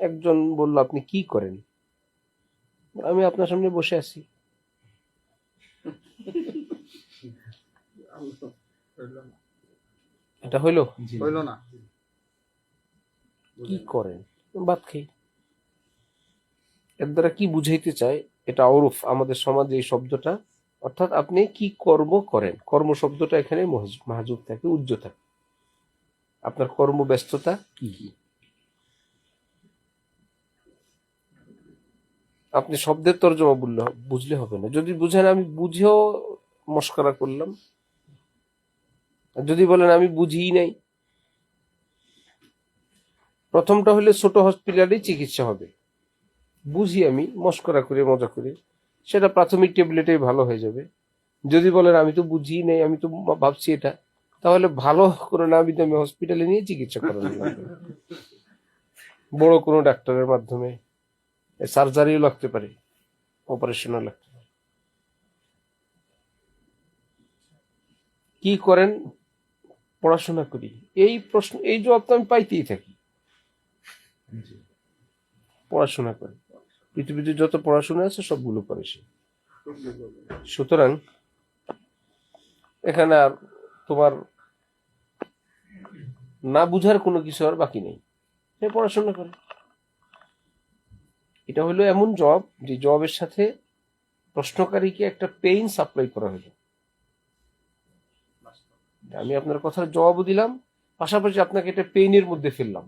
একজন বলল, আপনি কি করেন? আমি আপনার সামনে বসে আছি। এটা হইলো? হইলো না। কি করেন? ভাত খাই। এর দ্বারা কি বুঝাইতে চায়? এটা অরূপ আমাদের সমাজে এই শব্দটা, অর্থাৎ আপনি কি কর্ম করেন। কর্ম শব্দটা এখানে মাহজুব থাকে, উজ্জ্ব থাকে। আপনার কর্মব্যস্ততা কি? আপনি শব্দের তর্জমা বুঝলে হবে না। যদি বুঝেন আমি বুঝেও মস্করা করলাম, যদি বলেন আমি বুঝিই নাই। প্রথমটা হলে ছোট হসপিটালেই চিকিৎসা হবে, বুঝি আমি মস্করা করে মজা করে, সেটা প্রাথমিক ট্যাবলেটেই ভালো হয়ে যাবে। যদি বলেন আমি তো বুঝিই নাই, আমি তো ভাবছি এটা, তাহলে ভালো করে না আমি হসপিটালে নিয়ে চিকিৎসা করানো লাগবে, বড় কোনো ডাক্তারের মাধ্যমে। সার্জারিও লাগতে পারে, অপারেশনও লাগতে পারে। কি করেন? পড়াশোনা করি। এই প্রশ্ন, এই জবাব তো আমি পাইতেই থাকি, পড়াশোনা করে। পৃথিবীতে যত পড়াশোনা আছে সবগুলো করে সে। সুতরাং এখানে আর তোমার না বুঝার কোনো কিছু আর বাকি নেই, সে পড়াশোনা করে। এটা হলো এমন জব যে জবের সাথে প্রশ্নকারীকে একটা পেইন সাপ্লাই করা হলো। আমি আপনার কথার জবাবও দিলাম, পাশাপাশি আপনাকে একটা পেইনের মধ্যে ফেললাম।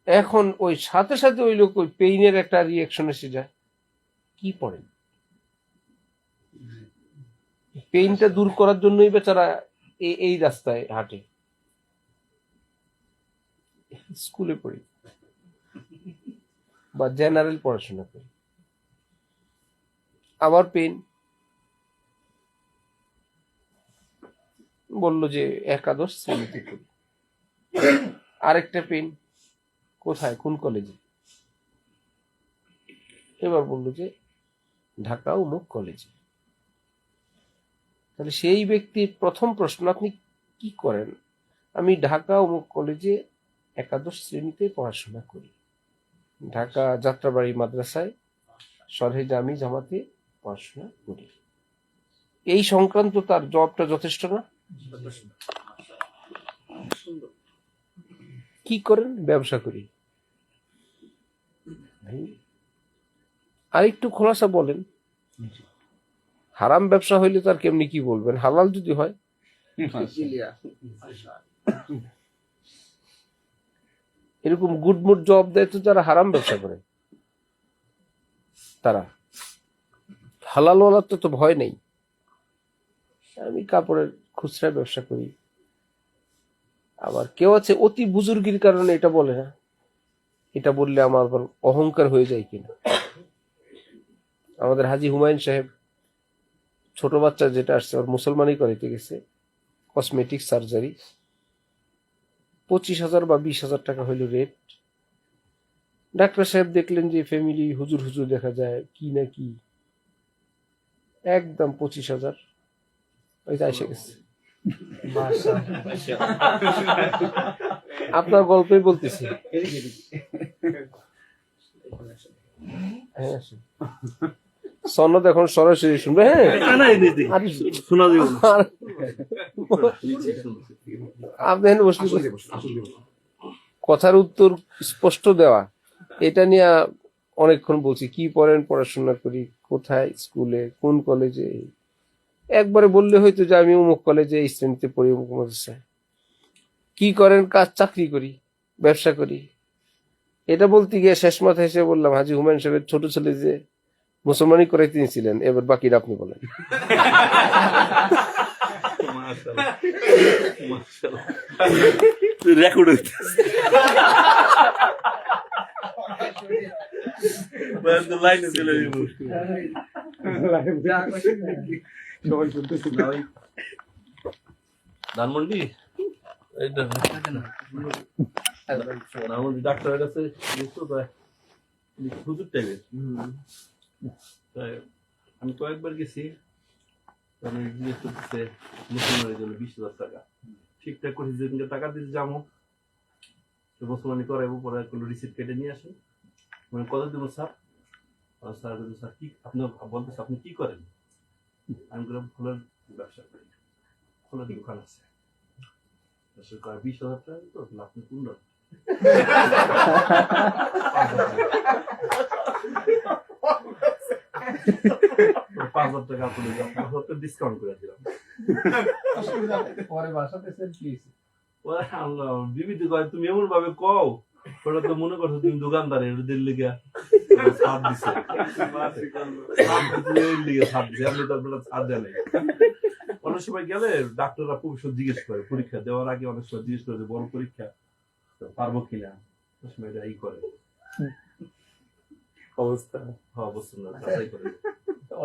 এখন ওই সাথে সাথে ওই লোক ওই পেইনের একটা রিয়াকশন এসে যায়। কি পড়েন? পেইনটা দূর করার জন্যই বেচারা এই রাস্তায় হাঁটে। স্কুলে পড়ি বা জেনারেল পড়াশোনা করি, আবার পেইন। বললো যে একাদশ শ্রেণীতে পড়ি। আরেকটা পেইন, কোথায়, কোন কলেজে? এবার বললো যে ঢাকা অমুক কলেজে। তাহলে সেই ব্যক্তির প্রথম প্রশ্ন, আপনি কি করেন? আমি ঢাকা অমুক কলেজে একাদশ শ্রেণীতে পড়াশোনা করি, ঢাকা যাত্রাবাড়ি মাদ্রাসায় সরহে জামি জামাতে পড়াশোনা করি। এই সংক্রান্ত তার জবটা যথেষ্ট না? কি করেন? ব্যবসা করি। আর একটু খোলাসা বলেন। হারাম ব্যবসা হইলে তার কেমনি কি বলবেন, হালাল যদি হয়। এরকম গুডমুড জব দেয় তো যারা হারাম ব্যবসা করে, তারা। হালাল ওয়ালার তো ভয় নেই। আমি কাপড়ের খুচরা ব্যবসা করি। আবার কেউ আছে অতি বুজুর্গির কারণে এটা বলে না, এটা বললে আমার আবার অহংকার হয়ে যায় কিনা। আমাদের হাজী হুমায়ুন সাহেব, ছোট বাচ্চা যেটা আসছে ওর মুসলমানই করাইতে গেছে, কসমেটিক সার্জারি, 25,000 বা 20,000 টাকা হইল রেট। ডাক্তার সাহেব দেখলেন যে ফ্যামিলি হুজুর হুজুর দেখা যায়, কি না কি, একদম 25,000 ওইটা এসে গেছে। আপনার গল্পই বলতেছি। হ্যাঁ, সনদ এখন সরাসরি শুনবে। হ্যাঁ, আপনি কথার উত্তর স্পষ্ট দেওয়া, এটা নিয়ে অনেকক্ষণ বলছি। কি পড়েন? পড়াশোনা করি। কোথায়? স্কুলে। কোন কলেজে? একবারে বললে হয়তো যে আমি অমুক কলেজে এই শ্রেণীতে পড়ি, অমুক মাদ্রাসায়। কি করেন? কাজ, চাকরি করি, ব্যবসা করি। এটা বলতে গিয়ে শেষ মাথায় এসে বললাম, হাজী হুমায়ুন সাহেবের ছোট ছেলে যে মুসলমানি করে তিনি ছিলেন, এবার বাকিটা আপনি বলেন। রেকর্ড লাইনে চলে ধানমন্ডি এইটা ধানমন্ডি ডাক্তারের কাছে হুজুর টাইপের। আমি কয়েকবার গেছি, জিজ্ঞেস করতেছে মুসলমানের জন্য 20,000 টাকা। ঠিকঠাক করে যেদিনকে টাকা দিতে যাবো মুসলমানি করাইবো, পরে কোনো রিসিপ্ট কেটে নিয়ে আসে। মানে কত দিব স্যার? স্যার বলছে, স্যার কি আপনি বলতেছে, আপনি কি করেন? আমি বললাম ফুলের ব্যবসা করি, ফুলের দোকান আছে। 20,000 টাকা তো আপনি 15। 5,000 টাকা আপনার ডিসকাউন্ট করে দিলাম। পরে বাসাতে স্যার কি ওরে আল্লাহ, বিবিতে কয় তুমি এমন ভাবে কও, ওটা তো মনে করছো তুমি দোকানদার, এর দিল্লি ছাড় দিছে, আমি তো আপনার ছাড় দেয় নাই। অনেক সময় গেলে ডাক্তাররা প্রফেশন জিজ্ঞেস করে, পরীক্ষা দেওয়ার আগে অনেক সময় জিজ্ঞেস করে যে বড় পরীক্ষা পারবো কিনা, অনেক সময় এটা ই করে অবস্থা। হ্যাঁ অবস্থা না যাচাই করে।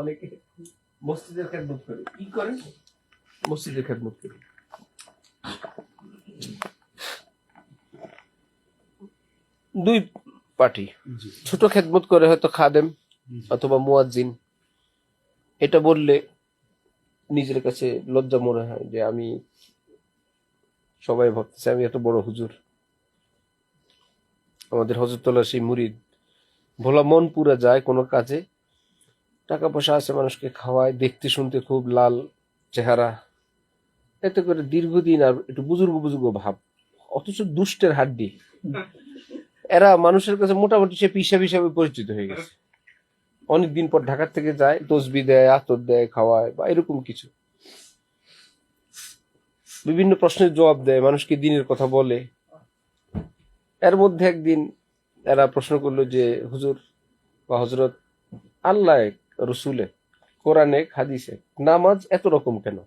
অনেকে মসজিদের খেদমত করে, কি করে? মসজিদের খেদমত করে। দুই পার্টি, ছোট খেদমত করে হয়তো খাদেম অথবা মুয়াজ্জিন। এটা বললে নিজের কাছে লজ্জা মনে হয় যে আমি, সবাই ভাবতেছে আমি এত বড় হুজুর। আমাদের হযরতুল্লাহ সেই মুরিদ, ভোলা মন পুরা যায় কোনো কাজে, টাকা পয়সা আছে, মানুষকে খাওয়ায়, দেখতে শুনতে খুব লাল চেহারা, এতে করে দীর্ঘদিন আর একটু বুজুর্গ বুজুর্গ ভাব, অথচ দুষ্টের হাড্ডি। এরা মানুষের কাছে মোটামুটি সে পিসাব হিসাবে পরিচিত হয়ে গেছে। অনেকদিন পর ঢাকা থেকে যায়, তসবি দেয়, আতর দেয়, খাওয়ায় বা এরকম কিছু, বিভিন্ন প্রশ্নের জবাব দেয়, মানুষকে দিনের কথা বলে। এর মধ্যে একদিন এরা প্রশ্ন করলো যে হুজুর বা হজরত, আল্লাহ রসুলে কোরআনে হাদিসে নামাজ এত রকম কেন?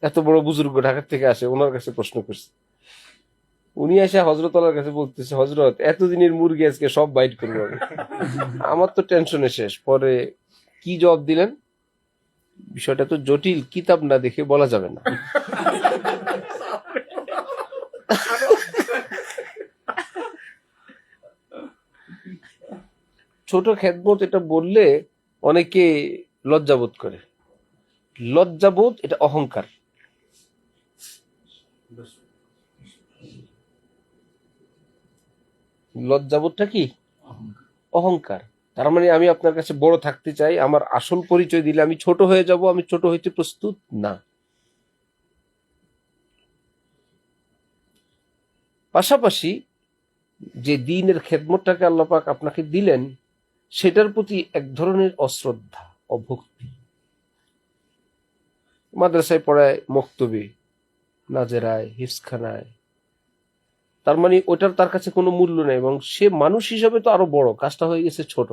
এত বড় বুজুর্গ ঢাকা থেকে আসে, ওনার কাছে প্রশ্ন করছে। উনি এসে হজরত আল্লাহর কাছে বলতেছে, হজরত এতদিনের মুরগি আজকে সব বাইট করবো আমি। আমার তো টেনশনে শেষ। পরে কি জবাব দিলেন? বিষয়টা তো জটিল, কিতাব না দেখে বলা যাবে না। ছোট খেদমত এটা বললে অনেকে লজ্জাবোধ করে। লজ্জাবোধ এটা অহংকার। লজ্জাবোধটা কি? অহংকার। তার মানে আমি আপনার কাছে বড় থাকতে চাই, আমার আসল পরিচয় দিলে আমি ছোট হয়ে যাব, আমি ছোট হইতে প্রস্তুত না। পাশাপাশি যে দ্বীনের খেদমতটাকে আল্লাহ পাক আপনাকে দিলেন, সেটার প্রতি এক ধরনের অশ্রদ্ধা, অভক্তি। মাদ্রাসায় পড়ায়, মক্তবে, নাজেরায়, হিফজখানায়, তার মানে ওটার তার কাছে কোনো মূল্য নেই, এবং সে মানুষ হিসাবে তো আরো বড়, কাজটা হয়ে গেছে ছোট।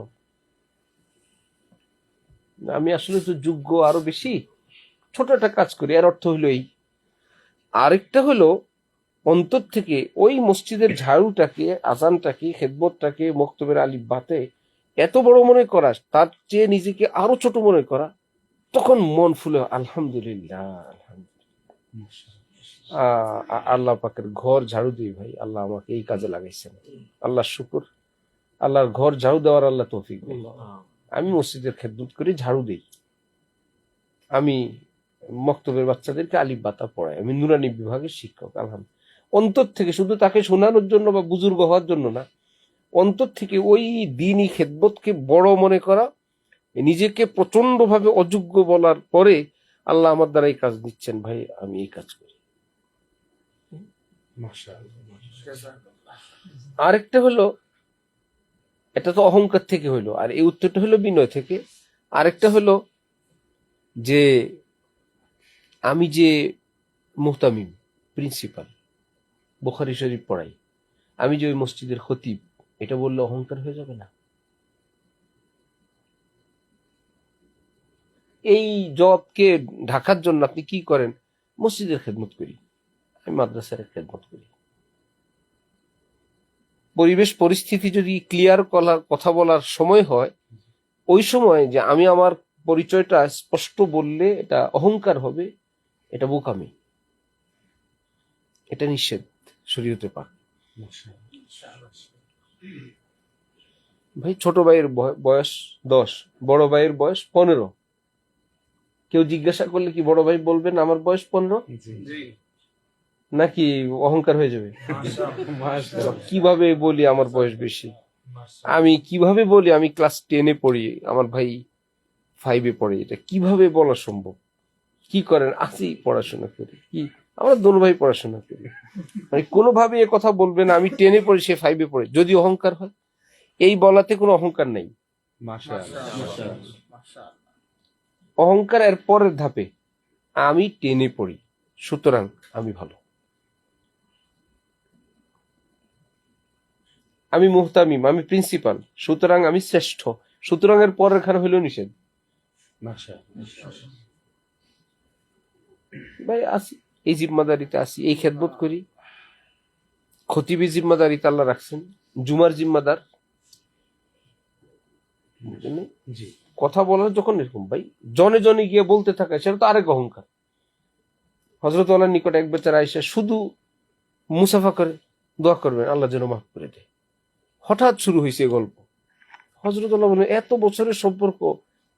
আমি আসলে তো যোগ্য আরো বেশি, ছোট একটা কাজ করি, এর অর্থ হইল এই। আরেকটা হলো অন্তর থেকে ওই মসজিদের ঝাড়ুটাকে, আজানটাকে, খেদমতটাকে, মক্তবের আলিফ বাতে এত বড় মনে করা, তার চেয়ে নিজেকে আরো ছোট মনে করা, তখন মন ফুলে আলহামদুলিল্লাহ, আল্লাহ পাকের ঘর ঝাড়ু দিই ভাই, আল্লাহ আমাকে এই কাজে লাগাইছেন, আল্লাহ শুকুর, আল্লাহর ঘর ঝাড়ু দেওয়ার আল্লাহ তৌফিক দেন। আমি মসজিদের খেদমত করি, ঝাড়ু দিই, আমি মক্তবের বাচ্চাদেরকে আলিফ বাতা পড়াই, আমি নুরানি বিভাগের শিক্ষক। আলহামদুলিল্লাহ, অন্তর থেকে, শুধু তাকে শোনানোর জন্য বা বুজুর্গ হওয়ার জন্য না, অন্তর থেকে ওই দ্বীনি খেদমতকে বড় মনে করা, নিজেকে প্রচন্ড ভাবে অযোগ্য বলার পরে আল্লাহ আমার দ্বারা এই কাজ দিচ্ছেন ভাই, আমি এই কাজ করি। আরেকটা হলো, এটা তো অহংকার থেকে হইলো, আর এই উত্তরটা হলো বিনয় থেকে। আরেকটা হলো যে আমি যে মুহতামিম, প্রিন্সিপাল, বুখারী শরীফ পড়াই, আমি যে ওই মসজিদের খতিব, এটা বললে অহংকার হয়ে যাবে না? এই জবকে ঢাকার জন্য আপনি কি করেন? মসজিদের খেদমত করি, আমি মাদ্রাসার খেদমত করি। পরিবেশ পরিস্থিতি যদি ক্লিয়ার কথা বলার সময় হয়, ওই সময় যে আমি আমার পরিচয়টা স্পষ্ট বললে এটা অহংকার হবে, এটা বোকামি, এটা নিষেধ শরীয়তে পাক। ভাই ছোট ভাইয়ের বয়স 10, বড় ভাইয়ের বয়স 15। কেউ জিজ্ঞাসা করলে কি বড় ভাই বলবেন আমার বয়স 15? নাকি অহংকার হয়ে যাবে? কিভাবে বলি আমার বয়স বেশি, আমি কিভাবে বলি আমি ক্লাস 10-এ পড়ি, আমার ভাই 5-এ পড়ে, এটা কিভাবে বলা সম্ভব? কি করেন? আসি পড়াশোনা করি। কি আমরা দোনো ভাই পড়াশোনা করি, মানে কোনোভাবে এ কথা বলবে না আমি 10-এ পড়ি সে 5-এ পড়ে, যদি অহংকার হয়। এই বলাতে কোনো অহংকার নেই। অহংকার এর পরের ধাপে, আমি 10-এ পড়ি সুতরাং আমি ভালো, আমি মুহতামিম, আমি প্রিন্সিপাল, সুতরাং আমি শ্রেষ্ঠ, সুতরাং এর পরের খানে হইল নিষেধ। ভাই আসি, এই জিম্মাদারিতে আসি, এই খেদমত করি। খতিবি জিম্মাদারিতে আল্লাহ রাখছেন, জুমার জিম্মাদার। বুঝলেন? কথা বলার যখন এরকম ভাই জনে জনে গিয়ে বলতে থাকা, সেটা তো আরেক অহংকার। হযরত আল্লাহর নিকট এক বেচারা আয়েশা শুধু মুসাফা করে দোয়া করবেন আল্লাহ যেন মাফ করে দেয়। হঠাৎ শুরু হয়েছে গল্প। হযরত আল্লাহ বলেন এত বছরের সম্পর্ক,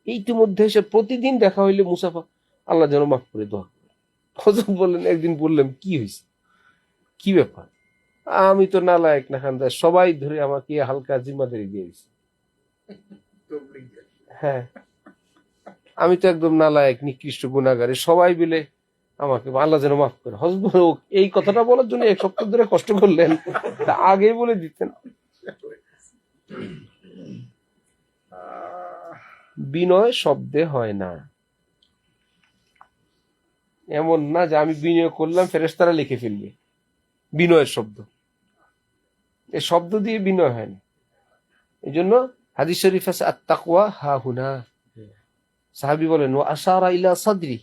ইতিমধ্যে এসে প্রতিদিন দেখা হইলে মুসাফা, আল্লাহ যেন মাফ করে দোয়া করে। হযরত বললেন, একদিন বললাম কি হয়েছে, কি ব্যাপার? আমি তো নালায়েক না খানদার, সবাই ধরে আমাকে হালকা জিম্মাদারি দিয়ে দিছে। হ্যাঁ, আমি তো একদম নালায়েক, নিকৃষ্ট গুনাহগার, সবাই মিলে আমাকে আল্লাহ যেন মাফ করে। হযরত এই কথাটা বলার জন্য 1 সপ্তাহ ধরে কষ্ট করলেন, তা আগেই বলে দিতেন। বিনয় শব্দে হয় না, এমন না যে আমি বিনয় করলাম ফেরেশতারা লিখে ফেলবে বিনয়ের শব্দ, এই শব্দ দিয়ে বিনয় হয় না। এই জন্য হাদিস শরীফ আছে আত-তাকওয়া হা হুনা। সাহাবী বলেন ওয়া আশারা ইলা সাদরি,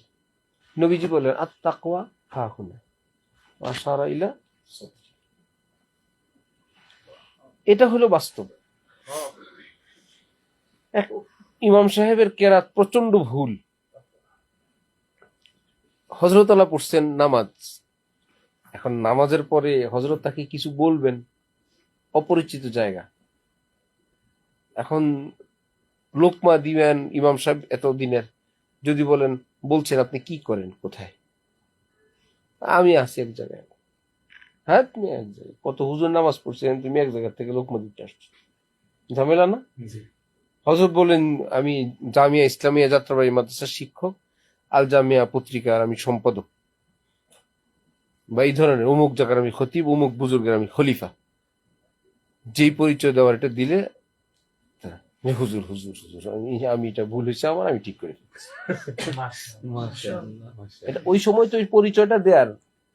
নবীজি বলেন আত-তাকওয়া হা হুনা ওয়া আশারা ইলা সাদরি। এটা হলো বাস্তব। এক ইমাম সাহেবের কেরাত প্রচন্ড ভুল। হযরত আল্লাহ পড়ছেন নামাজ, এখন নামাজের পরে হযরত তাকে কিছু বলবেন, অপরিচিত জায়গা, এখন লোকমা দিবেন ইমাম সাহেব এতদিনের, যদি বলেন বলছেন আপনি কি করেন কোথায়, আমি আছি এক জায়গায়। হ্যাঁ তুমি এক জায়গায়, কত হুজুর নামাজ পড়ছেন, তুমি এক জায়গা থেকে লোকমা দিতে আসছো, ঝামেলা না? হযরত বলেন আমি জামিয়া ইসলামিয়া যাত্রাবাড়ি মাদ্রাসার শিক্ষক, আল জামিয়া পত্রিকার আমি সম্পাদক, বা এই ধরনের অমুক জায়গার আমি খতিব, অমুক বুজুর্গের আমি খলিফা, যেই পরিচয় দেওয়ার এটা দিলে হুজুর হুজুর হুজুর আমি এটা ভুল হয়েছে আমার, আমি ঠিক করে ফেলছি। এটা ওই সময় তো ওই পরিচয়টা দেয়ার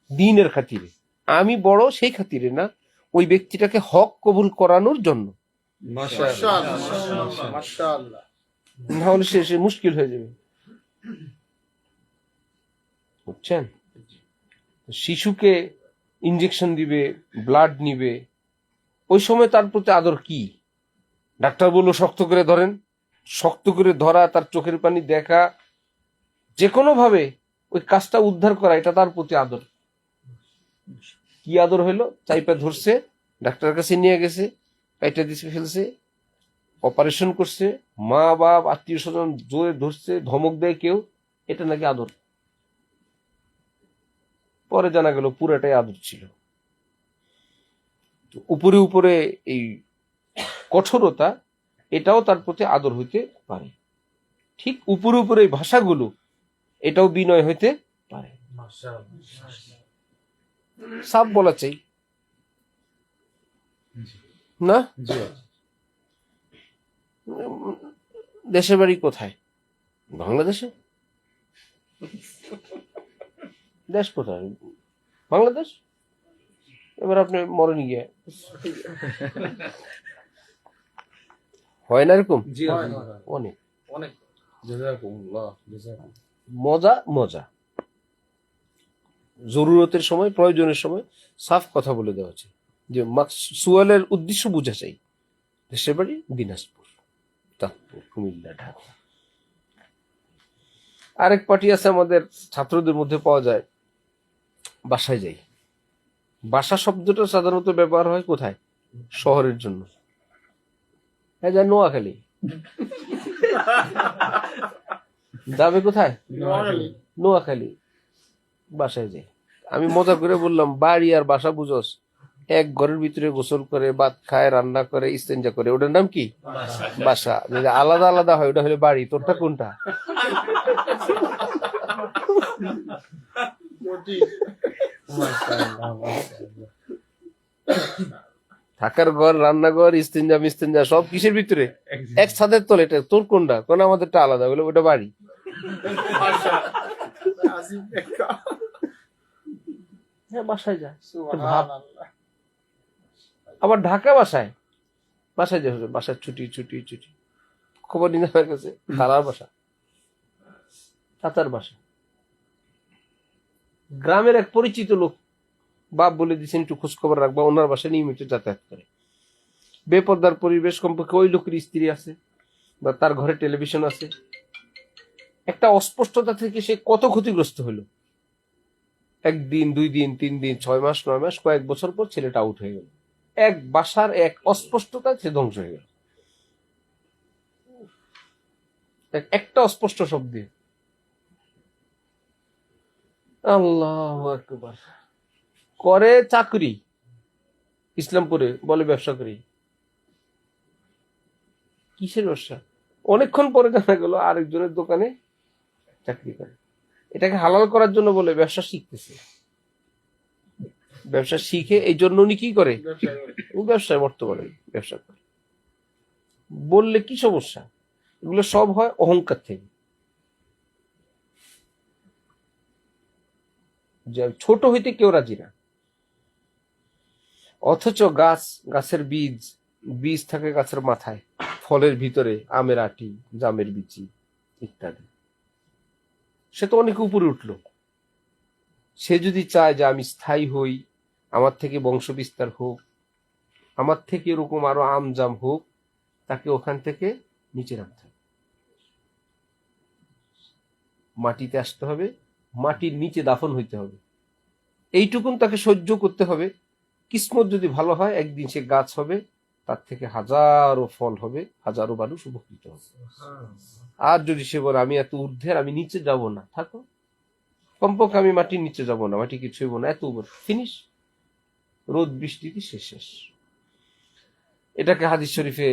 দ্বীনের খাতিরে, আমি বড় সেই খাতিরে না, ওই ব্যক্তিটাকে হক কবুল করানোর জন্য। না হলে সে মুশকিল হয়ে যাবে, বুঝছেন? শিশুকে ইনজেকশন দিবে, ব্লাড নিবে, ওই সময় তার প্রতি আদর কি? ডাক্তার বললো শক্ত করে ধরেন, শক্ত করে ধরা, তার চোখের পানি দেখা, যে কোনো ভাবে ওই কাজটা উদ্ধার করা, এটা তার প্রতি আদর। কি আদর হইলো? চাইপা ধরছে, ডাক্তারের কাছে নিয়ে গেছে, কাইটা দিছে ফেলছে, অপারেশন করছে, মা বাপ আত্মীয় স্বজন জোরে ধরছে, ধমক দেয় কেউ, এটা নাকি আদর। পরে জানা গেল পুরাটাই আদর ছিল। উপরে উপরে এই কঠোরতা, এটাও তার প্রতি আদর হইতে পারে। ঠিক উপরে উপরে এই ভাষাগুলো, এটাও বিনয় হইতে পারে। সাফ বলা চাই না? দেশের বাড়ি কোথায়? বাংলাদেশে। দেশ কোথায়? বাংলাদেশ। এবার আপনি মরেন গিয়ে, হয় না এরকম? অনেক অনেক মজা মজা, জরুরতের সময়, প্রয়োজনের সময় সাফ কথা বলে দেওয়া আছে, যে সুয়ালের উদ্দেশ্য বুঝা চাই। দেশের বাড়ি দিনাজপুর, চাঁদপুর, কুমিল্লা, ঢাকা। আরেক পার্টি আছে আমাদের ছাত্রদের মধ্যে পাওয়া যায়, বাসায় যাই। বাসা শব্দটা সাধারণত ব্যবহার হয় কোথায়? শহরের জন্য। হ্যাঁ যায় নোয়াখালী, যাবে কোথায়? নোয়াখালী, বাসায় যাই। আমি মজা করে বললাম, বাড়ি আর বাসা বুঝোস? এক ঘরের ভিতরে গোসল করে, ভাত খায়, রান্না করে, ইস্তেঞ্জা করে, ওটার নাম কি? বাসা। যদি আলাদা আলাদা হয় ওটা হলে বাড়ি। তোরটা কোনটা? থাকার ঘর, রান্নাঘর, ইস্তেঞ্জা মিস্তেঞ্জা সব কিসের ভিতরে? এক ছাদের তলে। এটা তোর কোনটা? কোন আমাদেরটা আলাদা, বলে ওটা বাড়ি। হ্যাঁ, বাসায় যা, ভাব। আবার ঢাকা বাসায় যা, বাসার ছুটি ছুটি ছুটি, খবর নিয়ে আমার কাছে খালার বাসা, চাচার বাসা। গ্রামের এক পরিচিত লোক, বাপ বলে দিচ্ছেন একটু খোঁজ খবর রাখবা, ওনার বাসায় নিয়মিত যাতায়াত করে। বেপরদার পরিবেশ, কমপক্ষে ওই লোকের স্ত্রী আছে বা তার ঘরে টেলিভিশন আছে। একটা অস্পষ্টতা থেকে সে কত ক্ষতিগ্রস্ত হলো। একদিন, 2 দিন, 3 দিন, 6 মাস, 9 মাস, কয়েক বছর পর ছেলেটা আউট হয়ে গেল। এক বাসার এক অস্পষ্টতা সে ধ্বংস হয়ে গেল, একটা অস্পষ্ট শব্দে। আল্লাহু আকবার। করে চাকরি ইসলামপুরে, বলে ব্যবসা করি। কিসের ব্যবসা? অনেকক্ষণ পরে জানা গেল আরেকজনের দোকানে চাকরি করে। এটাকে হালাল করার জন্য বলে ব্যবসা শিখতেছে। ব্যবসা শিখে এই জন্য উনি কি করে? ব্যবসায় বর্তমানে ব্যবসা করে। বললে কি সমস্যা? এগুলো সব হয় অহংকার থেকে। যে ছোট হইতে কেউ রাজি না, অথচ গাছের বীজ থাকে গাছের মাথায়, ফলের ভিতরে আমের আটি, জামের বিচি ইত্যাদি। সে তো অনেক উপরে উঠলো। সে যদি চায় যে আমি স্থায়ী হই, আমার থেকে বংশ বিস্তার হোক, আমার থেকে এরকম আরো আম জাম হোক, তাকে ওখান থেকে নিচে নামতে হবে, মাটিতে আসতে হবে, মাটির নিচে দাফন হইতে হবে। এইটুকুন তাকে সহ্য করতে হবে। কিসমত যদি ভালো হয়, একদিন সে গাছ হবে, তার থেকে হাজারো ফল হবে, হাজারো মানুষ উপকৃত হবে। আর যদি সে বলে আমি এত ঊর্ধ্বের, আমি নিচে যাব না, থাকো, কমপক্ষে আমি মাটির নিচে যাব না, মাটিকে ছুঁইব না, এত উপর, ফিনিশ, রোদ বৃষ্টিতে শেষ। এটাকে হাদিস শরীফে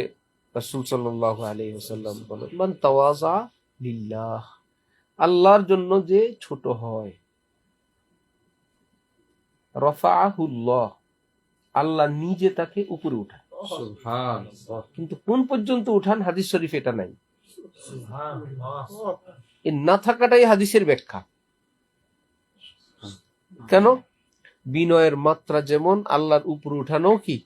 রাসূল সাল্লাল্লাহু আলাইহি ওয়াসাল্লাম বলেন, মান তাওয়াযা লিল্লাহ, আল্লাহর জন্য যে ছোট হয়, রাফাআহুল্লাহ, আল্লাহ নিজে তাকে উপরে উঠান। সুবহানাল্লাহ। কিন্তু কোন পর্যন্ত উঠান? হাদিস শরীফে এটা নাই। সুবহানাল্লাহ। এর না থাকাটাই হাদিসের ব্যাখ্যা। কেন? বিনয়ের মাত্রা যেমন, আল্লাহর উপরে উঠানো কি?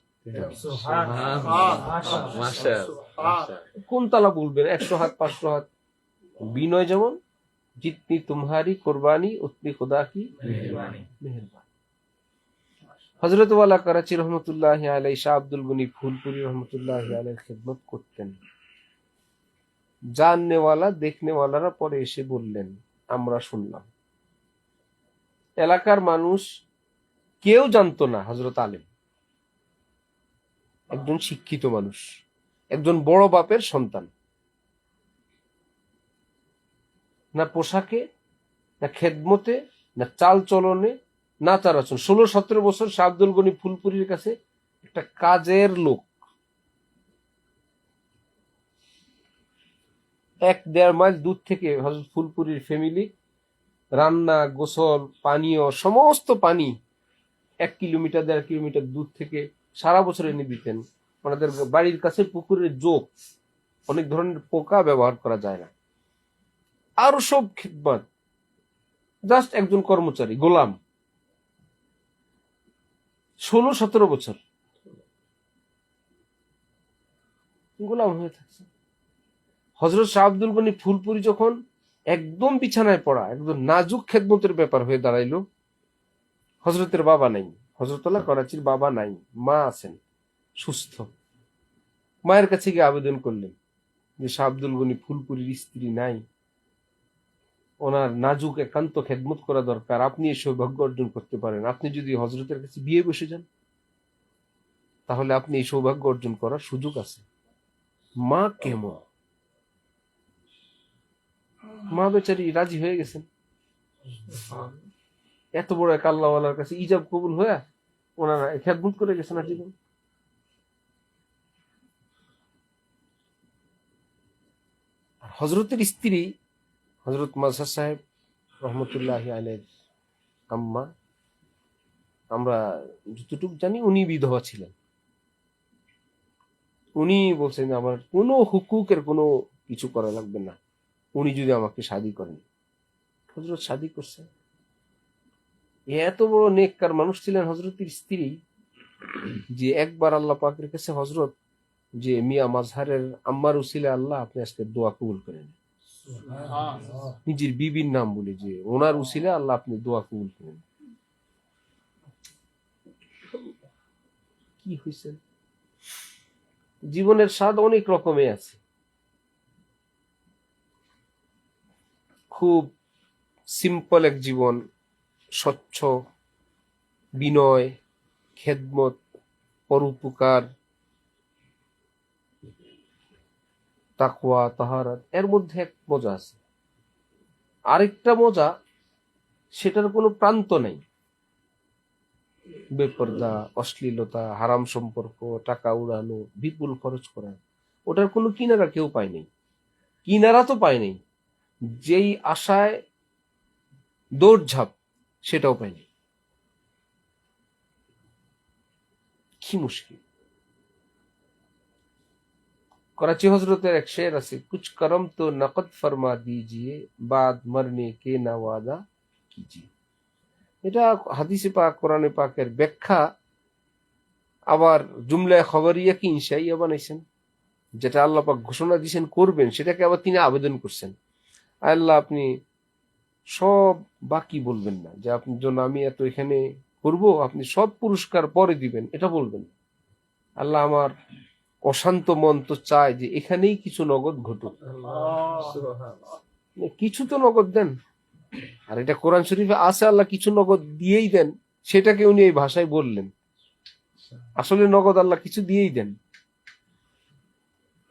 কোন তালা বলবেন? 100 হাত, 500 হাত। বিনয় যেমন, জিতনি তুমহারি কুরবানি উতনি খুদা কি মেহরবানি। হযরত ওয়ালা করাচি রহমতুল্লাহি আলাইহি, শাহ আব্দুল গনি ফুলপুরি রহমতুল্লাহি আলাইহির খিদমত করতেন। জাননেওয়ালা দেখনেওয়ালারা পরে এসে বললেন, আমরা শুনলাম। এলাকার মানুষ কেউ জানতো না হযরত আলেম, একজন শিক্ষিত মানুষ, একজন বড় বাপের সন্তান। না পোশাকে, না খেদমতে, না চাল চলনে, না তার আচরণ। 16-17 বছর শাহ আব্দুল গনি ফুলপুরির কাছে একটা কাজের লোক। 1-1.5 মাইল দূর থেকে হযরত ফুলপুরির ফ্যামিলি রান্না, গোসল, পানীয়, সমস্ত পানি 1 কিলোমিটার 1.5 কিলোমিটার দূর থেকে সারা বছর এনে দিতেন। ওনাদের বাড়ির কাছে পুকুরের জোক, অনেক ধরনের পোকা ব্যবহার করা যায় না, আরো সব খিদমত। জাস্ট একজন কর্মচারী, গোলাম। 16-17 বছর গোলাম হয়ে থাকছে। হযরত শাহ আব্দুল গনি ফুলপুরি যখন একদম বিছানায় পড়া, একদম নাজুক খেদমতের ব্যাপার হয়ে দাঁড়াইলো, হযরতের বাবা নাই, হযরতুল্লাহ করাচির বাবা নাই, মা আছেন সুস্থ। মায়ের কাছে গিয়ে আবেদন করলেন যে শাহ আব্দুল গনি ফুলপুরির স্ত্রী নাই, ওনার নাজুক একান্ত খেদমত করা দরকার, আপনি এই সৌভাগ্য অর্জন করতে পারেন। আপনি যদি হযরতের কাছে বিয়ে বসে যান, তাহলে আপনি এই সৌভাগ্য অর্জন করার সুযোগ আছে। মা কেমন? মা বেচারি রাজি হয়ে গেছেন। এত বড় এক আল্লাহওয়ালার কাছে ইজাব কবুল হয়ে ওনারা খেদমত করে গেছে না জীবন। হজরতের স্ত্রী হজরত মাজহার সাহেব রহমতুল্লাহ আলাইহির আম্মা, আমরা যতটুকু জানি উনি বিধবা ছিলেন। উনি বলছেন আমার কোনো হুকুকের কোনো কিছু করা লাগবে না, উনি যদি আমাকে শাদী করেন। হজরত শাদী করছেন। এত বড় নেককার মানুষ ছিলেন হজরতের স্ত্রী যে একবার আল্লাহ পাকের কাছে হজরত যে মিয়া মাজহারের আম্মার উসিলে আল্লাহ আপনি আজকে দোয়া কবুল করেন, নিজের বিবির নাম বলে যে ওনার উসিলে আল্লাহ আপনি দোয়া কবুল করেন। কি হয়েছে? জীবনের স্বাদ অনেক রকমে আছে। খুব সিম্পল এক জীবন, স্বচ্ছ, বিনয়, খেদমত, পরোপকার, তাকওয়া, তাহারাত, এর মধ্যে এক মজা আছে। আরেকটা মজা, সেটার কোনো প্রান্ত নেই। বেপরদা, অশ্লীলতা, হারাম সম্পর্ক, টাকা উড়ানো, বিপুল খরচ করা, ওটার কোনো কিনারা কেউ পায় নাই। কিনারা তো পায় নাই, যেই আশায় দৌড়ঝাঁপ সেটাও পায়নি। কি মুশকিল। করাচি হজরতের এক শের আছে, কুছ করম তো নকদ ফরমা দিজিয়ে বাদ মরনে কে না ওয়াদা কিজিয়ে। এটা হাদিসে পাক, কোরআনে পাকের ব্যাখ্যা। আবার জুমলায় খবরিয়া কি ইনশাইয়া বানাইছেন, যেটা আল্লাহ পাক ঘোষণা দিয়েছেন করবেন, সেটাকে আবার তিনি আবেদন করছেন, আল্লাহ আপনি সব বাকি বলবেন না, যে আপনার জন্য আমি এত এখানে করব, আপনি সব পুরস্কার পরে দিবেন, এটা বলবেন। আল্লাহ আমার অশান্ত মন তো চায় যে এখানেই কিছু নগদ ঘটুক, কিছু তো নগদ দেন। আর এটা কোরআন শরীফে আছে, আল্লাহ কিছু নগদ দিয়েই দেন, সেটাকে উনি এই ভাষায় বললেন। আসলে নগদ আল্লাহ কিছু দিয়েই দেন।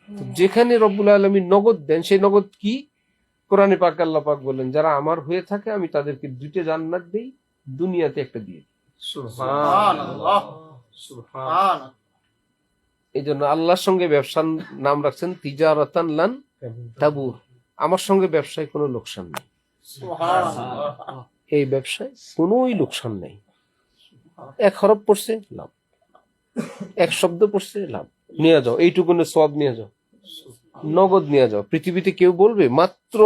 তো যেখানে রব্বুল আলামিন নগদ দেন, সেই নগদ কি? কোরআনে পাক আল্লাহ পাক বললেন, যারা আমার হয়ে থাকে আমি তাদেরকে 2টা জান্নাত দেই, দুনিয়াতে একটা দিয়ে দিই। সুবহানাল্লাহ, সুবহানাল্লাহ। এই জন্য আল্লাহর সঙ্গে ব্যবসার নাম রাখছেন তিজারাতান লান তাবুর। আমার সঙ্গে ব্যবসায় কোনো লোকসান নেই, সুবহানাল্লাহ। এই ব্যবসায় কোনোই লোকসান নেই। 1 হরফ পড়ছে লাভ, 1 শব্দ পড়ছে লাভ, নিয়ে যাও, এইটুকুনে সওয়াব নিয়ে যাও, নগদ নিয়ে যাও। পৃথিবীতে কেউ বলবে মাত্র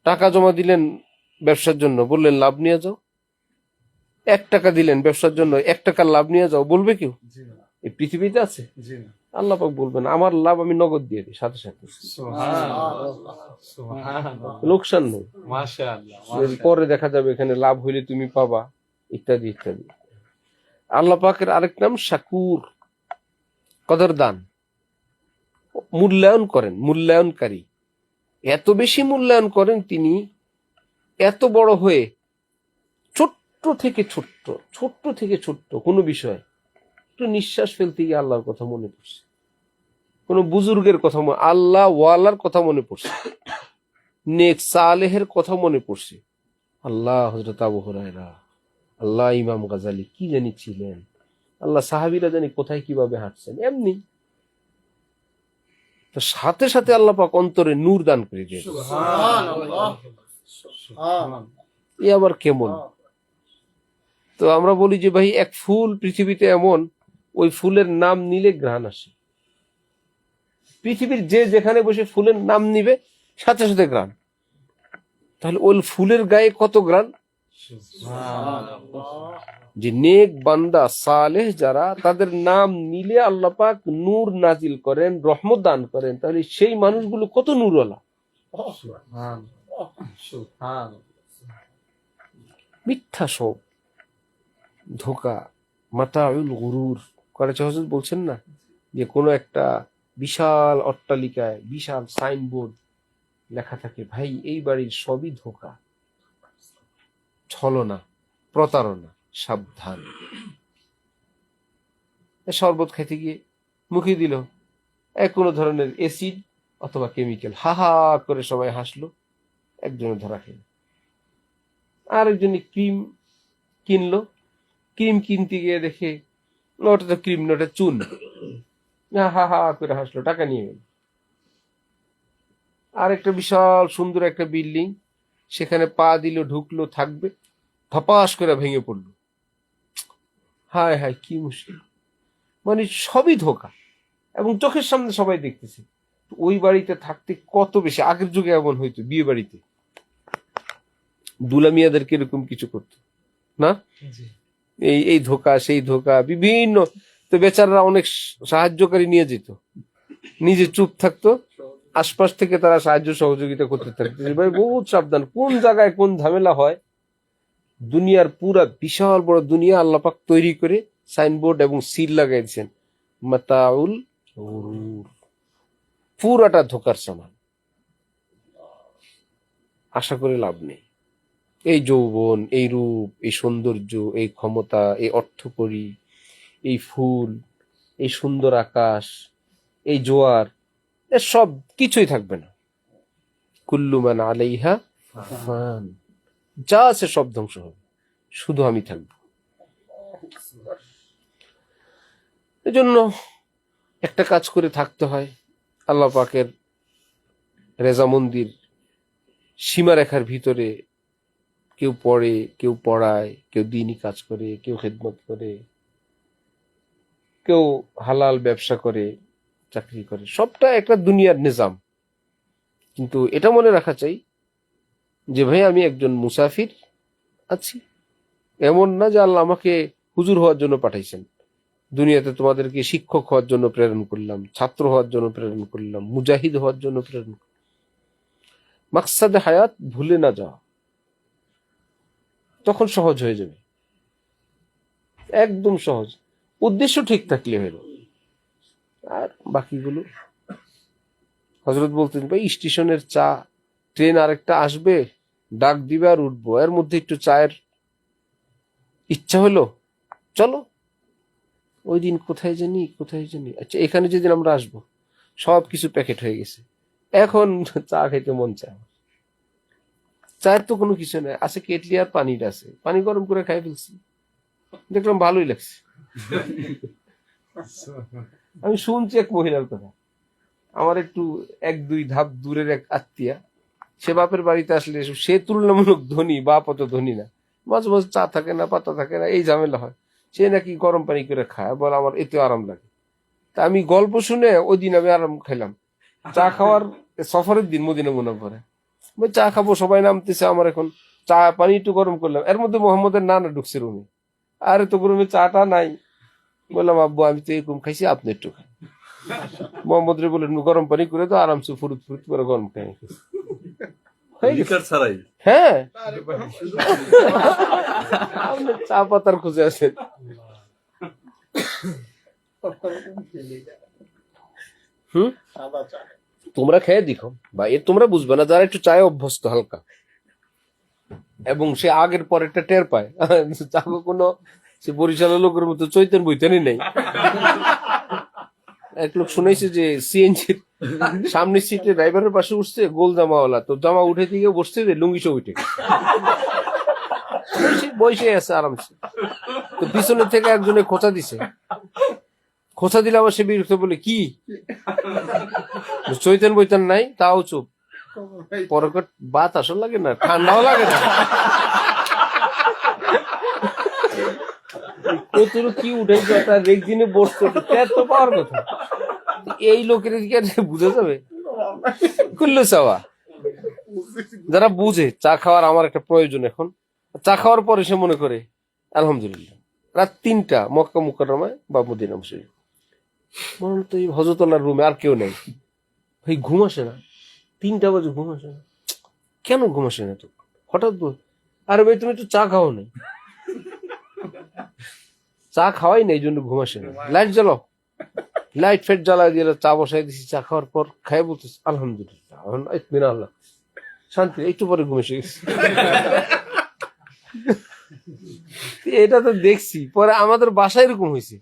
টাকা জমা দিলেন ব্যবসার জন্য, বললেন লাভ নিয়ে যাও? 1 টাকা দিলেন ব্যবসার জন্য, 1 টাকার লাভ নিয়ে যাও, বলবে কেউ? জি না, এই পৃথিবীতে আছে? জি না। আল্লাহ পাক বলবেন আমার লাভ আমি নগদ দিয়ে দিই সাথে সাথে, সুবহানাল্লাহ, সুবহানাল্লাহ। লোকসান নেই। মাশাআল্লাহ, পরে দেখা যাবে এখানে লাভ হইলে তুমি পাবা, ইত্যাদি ইত্যাদি। আল্লাহ পাকের আরেক নাম শাকুর, কদরদান, মূল্যায়ন করেন, মূল্যায়নকারী। এত বেশি মূল্যায়ন করেন তিনি, এত বড় হয়ে ছোট্ট থেকে ছোট্ট কোনো বিষয় একটু নিঃশ্বাস ফেলতে গিয়ে আল্লাহর কথা মনে পড়ছে, কোন বুজুর্গের কথা, আল্লাহ ওয়ালার কথা মনে পড়ছে, নেক সালেহের কথা মনে পড়ছে। আল্লাহ হযরত আবু হুরায়রা, আল্লাহ ইমাম গাজালি কি জানি ছিলেন, আল্লাহ সাহাবীরা জানি কোথায় কিভাবে হাঁটছেন, এমনি তো সাথে সাথে আল্লাহ পাক অন্তরে নূর দান করে দিয়েছেন। সুবহানাল্লাহ, সুবহানাল্লাহ। এ আবার কেমন? তো আমরা বলি যে ভাই এক ফুল পৃথিবীতে এমন, ওই ফুলের নাম নিলে ঘ্রাণ আসে। পৃথিবীর যে যেখানে বসে ফুলের নাম নিবে সাথে সাথে ঘ্রাণ। তাহলে ওই ফুলের গায়ে কত ঘ্রাণ? যে নেক বান্দা সালেহ যারা, তাদের নাম নিলে আল্লাহ পাক নূর নাজিল করেন, রহমত দান করেন। তাহলে সেই মানুষগুলো কত নূরওয়ালা। সুবহানাল্লাহ, সুবহানাল্লাহ। মিথ্যা সব, ধোকা, মাতাউল গুরুর। করাচি হযরত বলছেন না যে কোনো একটা বিশাল অট্টালিকায় বিশাল সাইনবোর্ড লেখা থাকে, ভাই এই বাড়ির সবই ধোকা, ছলনা, প্রতারণা, সাবধান। শরবত খাইতে গিয়ে মুখে দিল কোনো ধরনের এসিড অথবা কেমিক্যাল, হা হা করে সবাই হাসলো, একজনে ধরা খেল, আরেকজনে ক্রিম কিনলো, ক্রিম কিনতে গিয়ে দেখে ওটা তো ক্রিম না, ওটা চুন। হা হা হা করে হাসলো, টাকা নিয়ে গেল। আর একটা বিশাল সুন্দর একটা বিল্ডিং, সেখানে পা দিল, ঢুকলো, থাকবে, ধপাস করে ভেঙে পড়লো। হায় হায় কি মুশকিল, মানে সবই ধোকা, এবং চোখের সামনে সবাই দেখতেছে। ওই বাড়িতে থাকতে কত বেশি, আগের যুগে এমন হইতো, বিয়ে বাড়িতে দুলা মিয়াদেরকে এরকম কিছু করতো না, জি। এই এই ধোকা সেই ধোকা বিভিন্ন। তো বেচারারা অনেক সাহায্যকারী নিয়ে যেত, নিজে চুপ থাকতো, আশপাশ থেকে তারা সাহায্য সহযোগিতা করতে থাকতো। ভাই বহুত সাবধান, কোন জায়গায় কোন ঝামেলা হয়। দুনিয়ার পুরা বিশাল বড় দুনিয়া আল্লাহ পাক তৈরি করে সাইনবোর্ড এবং সিল লাগাই দিয়েছেন, মাতাউল গুরুর, পুরাটা ধোকার সামান। আশা করে লাভ নেই। এই যৌবন, এই রূপ, এই সৌন্দর্য, এই ক্ষমতা, এই অর্থকড়ি, এই ফুল, এই সুন্দর আকাশ, এই জোয়ার, এ সব কিছুই থাকবে না। কুল্লু মান আলাইহা ফান, যা আছে সব ধ্বংস হবে, শুধু আমি থাকবো। এজন্য একটা কাজ করে থাকতে হয়, আল্লাহ পাকের রেজামন্দির সীমারেখার ভিতরে কেউ পড়ে, কেউ পড়ায়, কেউ দিনই কাজ করে, কেউ খেদমত করে, কেউ হালাল ব্যবসা করে, চাকরি করে, সবটা একটা দুনিয়ার নিজাম। কিন্তু এটা মনে রাখা চাই যে ভাই আমি একজন মুসাফির আছি, এমন না যে আল্লাহ আমাকে হুজুর হওয়ার জন্য পাঠাইছেন। দুনিয়াতে তোমাদেরকে শিক্ষক হওয়ার জন্য প্রেরণ করলাম, ছাত্র হওয়ার জন্য প্রেরণ করলাম, মুজাহিদ হওয়ার জন্য প্রেরণ করলাম। মাকসাদে হায়াত ভুলে না যাওয়া, তখন সহজ হয়ে যাবে, একদম সহজ। উদ্দেশ্য ঠিক থাকলে হলো, আর বাকিগুলো। হযরত বলতেন ভাই স্টেশনের চা, ট্রেন আরেকটা আসবে, ডাক দিবে আর উঠবো, এর মধ্যে একটু চায়ের ইচ্ছা হলো, চলো। ওই দিন কোথায় জানি, আচ্ছা এখানে যেদিন আমরা আসবো সব কিছু প্যাকেট হয়ে গেছে, এখন চা খাইতে মন চায়। চায়ের তো কোনো কিছু নেই, আছে কেটলি আর পানিটা আছে, পানি গরম করে খাই ফেলছি, দেখলাম ভালোই লাগছে। আমি শুনছি এক মহিলার কথা, আমার একটু এক দুই ধাপ দূরের এক আত্মীয়া, সে বাপের বাড়িতে আসলে সে তুলনামূলক ধনী, বাপ অত ধনী না, মাঝে মাঝে চা থাকে না, পাতা থাকে না, এই ঝামেলা হয়। সে নাকি গরম পানি করে খায়, বলে আমার এতে আরাম লাগে। তা আমি গল্প শুনে ওই দিন আমি আরাম খাইলাম। চা খাওয়ার সফরের দিন মদিনা মুনাফারে, চা খাবো, সবাই নামতেছে, আমার এখন চা পানি একটু গরম করলাম, এর মধ্যে মোহাম্মদের নানা ঢুকছে রুমে। আরে তো রুমে চাটা নাই, বললাম আব্বু আমি তো এরকম খাইছি, আপনি একটু খান। মোহাম্মদ রে বললেন গরম পানি করে তো আরামসে ফুরুত ফুরুত করে গরম খাই হয়ে গেছে। ছাড়াই হ্যাঁ, আপনি চা পাতার খুঁজে আছেন। তোমরা খেয়ে দেখো বা এর তোমরা বুঝবে না, যারা একটু চায়ে অভ্যস্ত হালকা, এবং সে আগের পরেরটা টের পায়, চা কোনো সে বরিশালের লোকের মতো চৈতন বৈতনই নেই। এক লোক শুনেছে যে সিএনজির সামনের সিটে ড্রাইভারের পাশে উঠছে গোল জামাওয়ালা, তো জামা উঠে দিয়ে বসছে, যে লুঙ্গি সব উঠে বসে আছে আরামসে। তো পিছনের থেকে একজনে খোঁচা দিছে, খোঁচা দিলে আবার সে বিরক্ত, বলে কি চৈতন বৈতন নাই, তাও চুপ। পরে বাত আসল লাগে না, ঠান্ডাও লাগে না, কতটুকু কি উঠেছে, তার একদিনে বসতো তো পাওয়ার কথা। এই লোকের বুঝে যাবে কুল্লু চাওয়া। যারা বুঝে চা খাওয়ার আমার একটা প্রয়োজন, এখন চা খাওয়ার পরে সে মনে করে আলহামদুলিল্লাহ। রাত 3টা মক্কা মুকাররমায় বা মদিনা মসজিদে, মনে হতো এই হযরতুল্লাহর রুমে আর কেউ নেই, ভাই ঘুম আসে না, 3টা বাজে ঘুম আসে না, কেন ঘুম আসে না? তো হঠাৎ বল, আরে ভাই তুমি একটু চা খাও নাই, চা খাওয়াই না, এই জন্য ঘুম আসে না। লাইট জ্বালাও, লাইট ফেট জ্বালাই দিয়ে চা বসাই দিছি, চা খাওয়ার পর খাই বলতেছি আলহামদুলিল্লাহ, আল্লাহ শান্তি, একটু পরে ঘুম এসে গেছে। এটা তো দেখছি, পরে আমাদের বাসায় এরকম হয়েছে,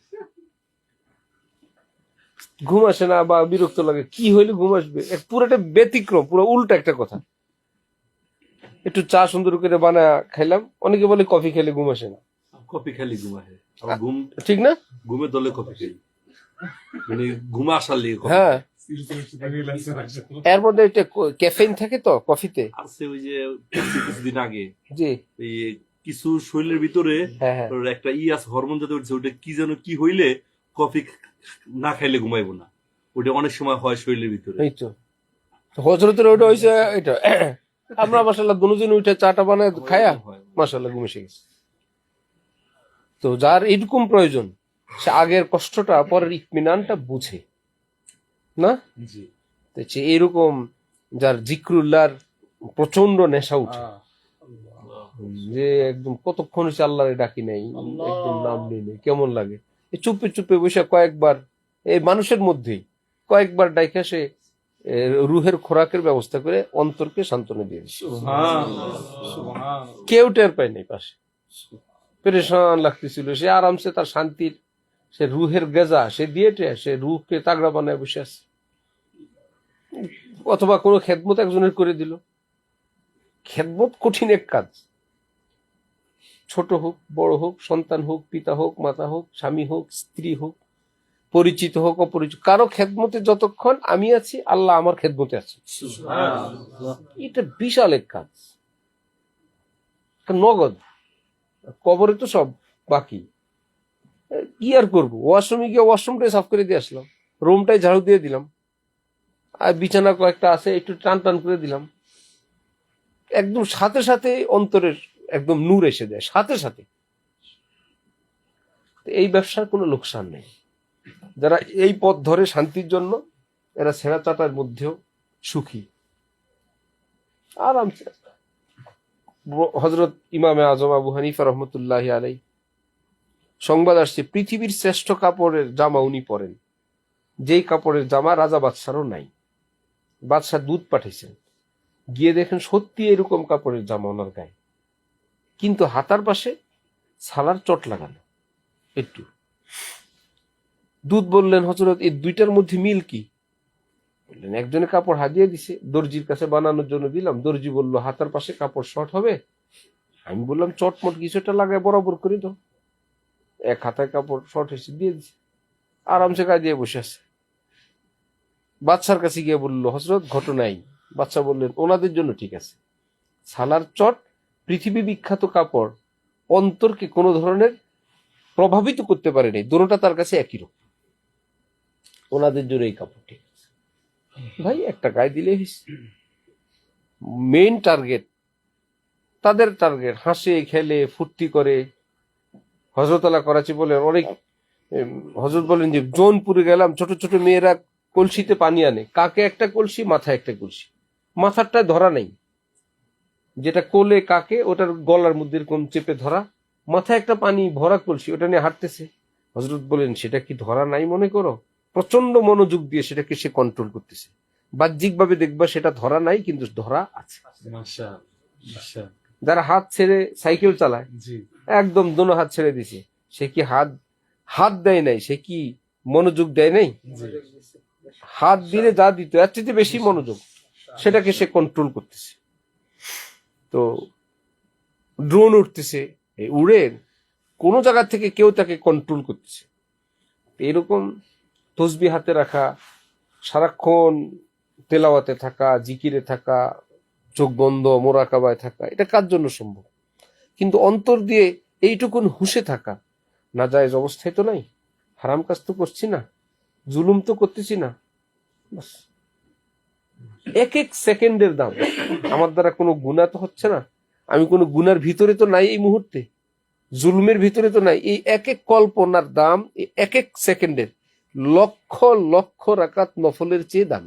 ঘুম আসে না বা বিরক্ত লাগে, কি হইলে ঘুম আসবে, পুরোটা ব্যতিক্রম, পুরো উল্টা একটা কথা। একটু চা সুন্দর করে বানা খাইলাম, অনেকে বলে কফি খেলে ঘুম আসে না, কফি খালি ঘুমায় আবার ঠিক না? ঘুমের দলে কফি খাই, মানে ঘুমা আসার লিগে কফি হ্যাঁ, এর মধ্যে একটা ক্যাফেইন থাকে তো কফিতে। আছে। ওই যে কিছুদিন আগে জি, এই কিছু শরীরের ভিতরে হ্যাঁ হ্যাঁ, ওর একটা আছে হরমোন যাতে উঠছে, ওটা কি যেন কি হইলে কফি না খাইলে ঘুমাইবো না, ওটা অনেক সময় হয় শরীরের ভিতরে। এই তো হজরতের ওটা হয়েছে এটা। আমরা মাসাল্লাহ দুজন উঠে চাটা বানায় খায়া মাসাল্লাহ ঘুম এসে গেছে। তো যার এরকম প্রয়োজন সে আগের কষ্টটা পরের ইতমিনানটা বুঝে না। জি তো সে এরকম যার জিক্রুল্লাহর প্রচন্ড নেশা উঠে, যে একদম কতক্ষণ হচ্ছে আল্লাহরে ডাকি নাই, একদম নাম নেই নাই, কেমন লাগে। এই চুপে চুপে বসে কয়েকবার এই মানুষের মধ্যেই কয়েকবার ডাইকা সে রুহের খোরাকের ব্যবস্থা করে অন্তরকে সান্ত্বনা দিয়ে দিচ্ছে। কেউ টের পায় নাই পাশে, পেরেশান লাগতেছিল, সে আরামসে তার শান্তির সে রুহের গেজা সে দিয়েছে, সে রুহকে তাগড়া বানায় বসে আছে। অথবা কোনো খেদমত একজনের করে দিল। খেদমত কঠিন এক কাজ, ছোট হোক বড় হোক, সন্তান হোক পিতা হোক মাতা হোক স্বামী হোক স্ত্রী হোক, পরিচিত হোক অপরিচিত, কারো খেদমতে যতক্ষণ আমি আছি আল্লাহ আমার খেদমতে আছে, এটা বিশাল এক কাজ। নগদ কবরে তো সব বাকি, কি আর করবো, ওয়াশরুমে গিয়ে ওয়াশরুমটাই সাফ করে দিয়ে আসলাম, রুমটাই ঝাড়ু দিয়ে দিলাম, আর বিছানা কয়েকটা আছে একটু টান টান করে দিলাম, একদম সাথে সাথে অন্তরের একদম নূর এসে যায় সাথে সাথে। এই ব্যবসার কোনো লোকসান নেই। যারা এই পথ ধরে শান্তির জন্য, এরা ছেঁড়া চাটার মধ্যেও সুখী আরামসে। হযরত ইমামে আজম আবু হানিফা রহমতুল্লাহ আলাই সংবাদ আসছে পৃথিবীর শ্রেষ্ঠ কাপড়ের জামা উনি পরেন, যেই কাপড়ের জামা রাজা বাদশারও নাই। বাদশাহ দুধ পাঠিয়েছেন, গিয়ে দেখেন সত্যি এরকম কাপড়ের জামা ওনার গায়ে, কিন্তু হাতার পাশে ছালার চট লাগানো একটু। দুধ বললেন হযরত এই দুইটার মধ্যে মিল কি? বললেন একজনে কাপড় হাতিয়ে দিছে, দর্জির কাছে বানানোর জন্য দিলাম, দর্জি বলল হাতার পাশে কাপড় শর্ট হবে, আমি বললাম চটমট কিছুটা লাগায় বরাবর করে দাও, এক হাতায় কাপড় শর্ট হয়েছে দিয়ে দিছে, আরামসে গায়ে দিয়ে বসে আছে। বাদশার কাছে গিয়ে বললো হযরত ঘটনাই। বাদশা বললেন ওনাদের জন্য ঠিক আছে, ছালার চট পৃথিবী বিখ্যাত কাপড়, অন্তরকে কোনো ধরনের প্রভাবিত করতে পারেনি, দুটোটা তার কাছে একই রকম, ওনাদের জন্য এই কাপড় ঠিক আছে। ভাই একটা গায়ে দিলে মেইন টার্গেট, তাদের টার্গেট হাসে খেলে ফুর্তি করে। হযরত আল্লাহ করাচি বলেন অনেক, হযরত বলেন যে জৌনপুরে গেলাম, ছোট ছোট মেয়েরা কলসিতে পানি আনে, কাকে একটা কলসি মাথায় একটা কলসি, মাথারটা ধরা নেই, যেটা কোলে কাকে ওটার গলার মধ্যে এরকম চেপে ধরা, মাথায় একটা পানি ভরা কলসি, ওটা নিয়ে হাঁটতেছে। হযরত বলেন সেটা কি ধরা নাই মনে করো? প্রচন্ড মনোযোগ দিয়ে সেটাকে সে কন্ট্রোল করতেছে। বাহ্যিক ভাবে দেখবা সেটা ধরা নাই, কিন্তু ধরা আছে। যারা হাত ছেড়ে সাইকেল চালায়, জি একদম দোনো হাত ছেড়ে দিছে, সে কি হাত দেয় নাই, সে কি মনোযোগ দেয় নাই? হাত দিলে যা দিত এর চেয়ে বেশি মনোযোগ, সেটাকে সে কন্ট্রোল করতেছে। তো ড্রোন উঠতেছে, উড়ে কোন জায়গা থেকে কেউ তাকে কন্ট্রোল করতেছে। এরকম তসবি হাতে রাখা, সারাক্ষণ তেলাওয়াতে থাকা, জিকিরে থাকা, চোখ বন্ধ মোরাকাবায় থাকা, এটা কার জন্য সম্ভব? কিন্তু অন্তর দিয়ে এইটুকুন হুঁশে থাকা, না জায়েজ অবস্থায় তো নাই, হারাম কাজ তো করছি না, জুলুম তো করতেছি না, বাস এক এক সেকেন্ডের দাম। আমার দ্বারা কোনো গুনাহ তো হচ্ছে না, আমি কোনো গুনার ভিতরে তো নাই এই মুহূর্তে, জুলুমের ভিতরে তো নাই, এই এক এক কল্পনার দাম, এই এক এক সেকেন্ডের লক্ষ লক্ষ রাকাত নফলের চেয়ে দাম।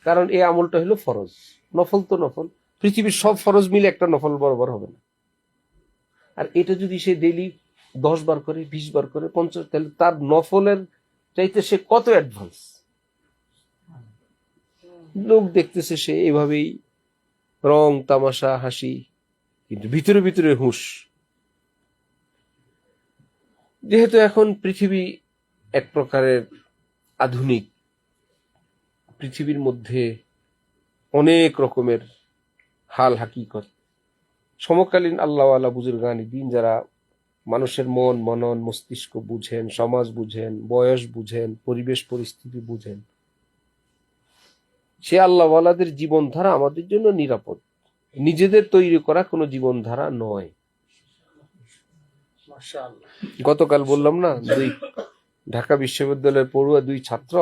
কারণ এই আমলটা হলো ফরজ, নফল তো নফল, পৃথিবীর সব ফরজ মিলে একটা নফল বরাবর হবে না। আর এটা যদি সে ডেইলি 10 বার করে 20 বার করে 50, তাহলে তার নফলের চাইতে সে কত অ্যাডভান্স। লোক দেখতেছে সে এভাবেই রং তামাশা হাসি, কিন্তু ভিতরে ভিতরে হুঁশ। যেহেতু এখন পৃথিবী এক প্রকারের আধুনিক, পৃথিবীর মধ্যে অনেক রকমের হাল হাকিকত, সমকালীন আল্লাহওয়ালা বুজুর্গানি দিন যারা মানুষের মন মনন মস্তিষ্ক বুঝেন, সমাজ বুঝেন, বয়স বুঝেন, পরিবেশ পরিস্থিতি বুঝেন, সে আল্লাহওয়ালাদের জীবনধারা আমাদের জন্য নিরাপদ, নিজেদের তৈরি করা কোনো জীবনধারা নয়। মাশাআল্লাহ। গতকাল বললাম না, ঢাকা বিশ্ববিদ্যালয়ের পড়ুয়া 2 ছাত্র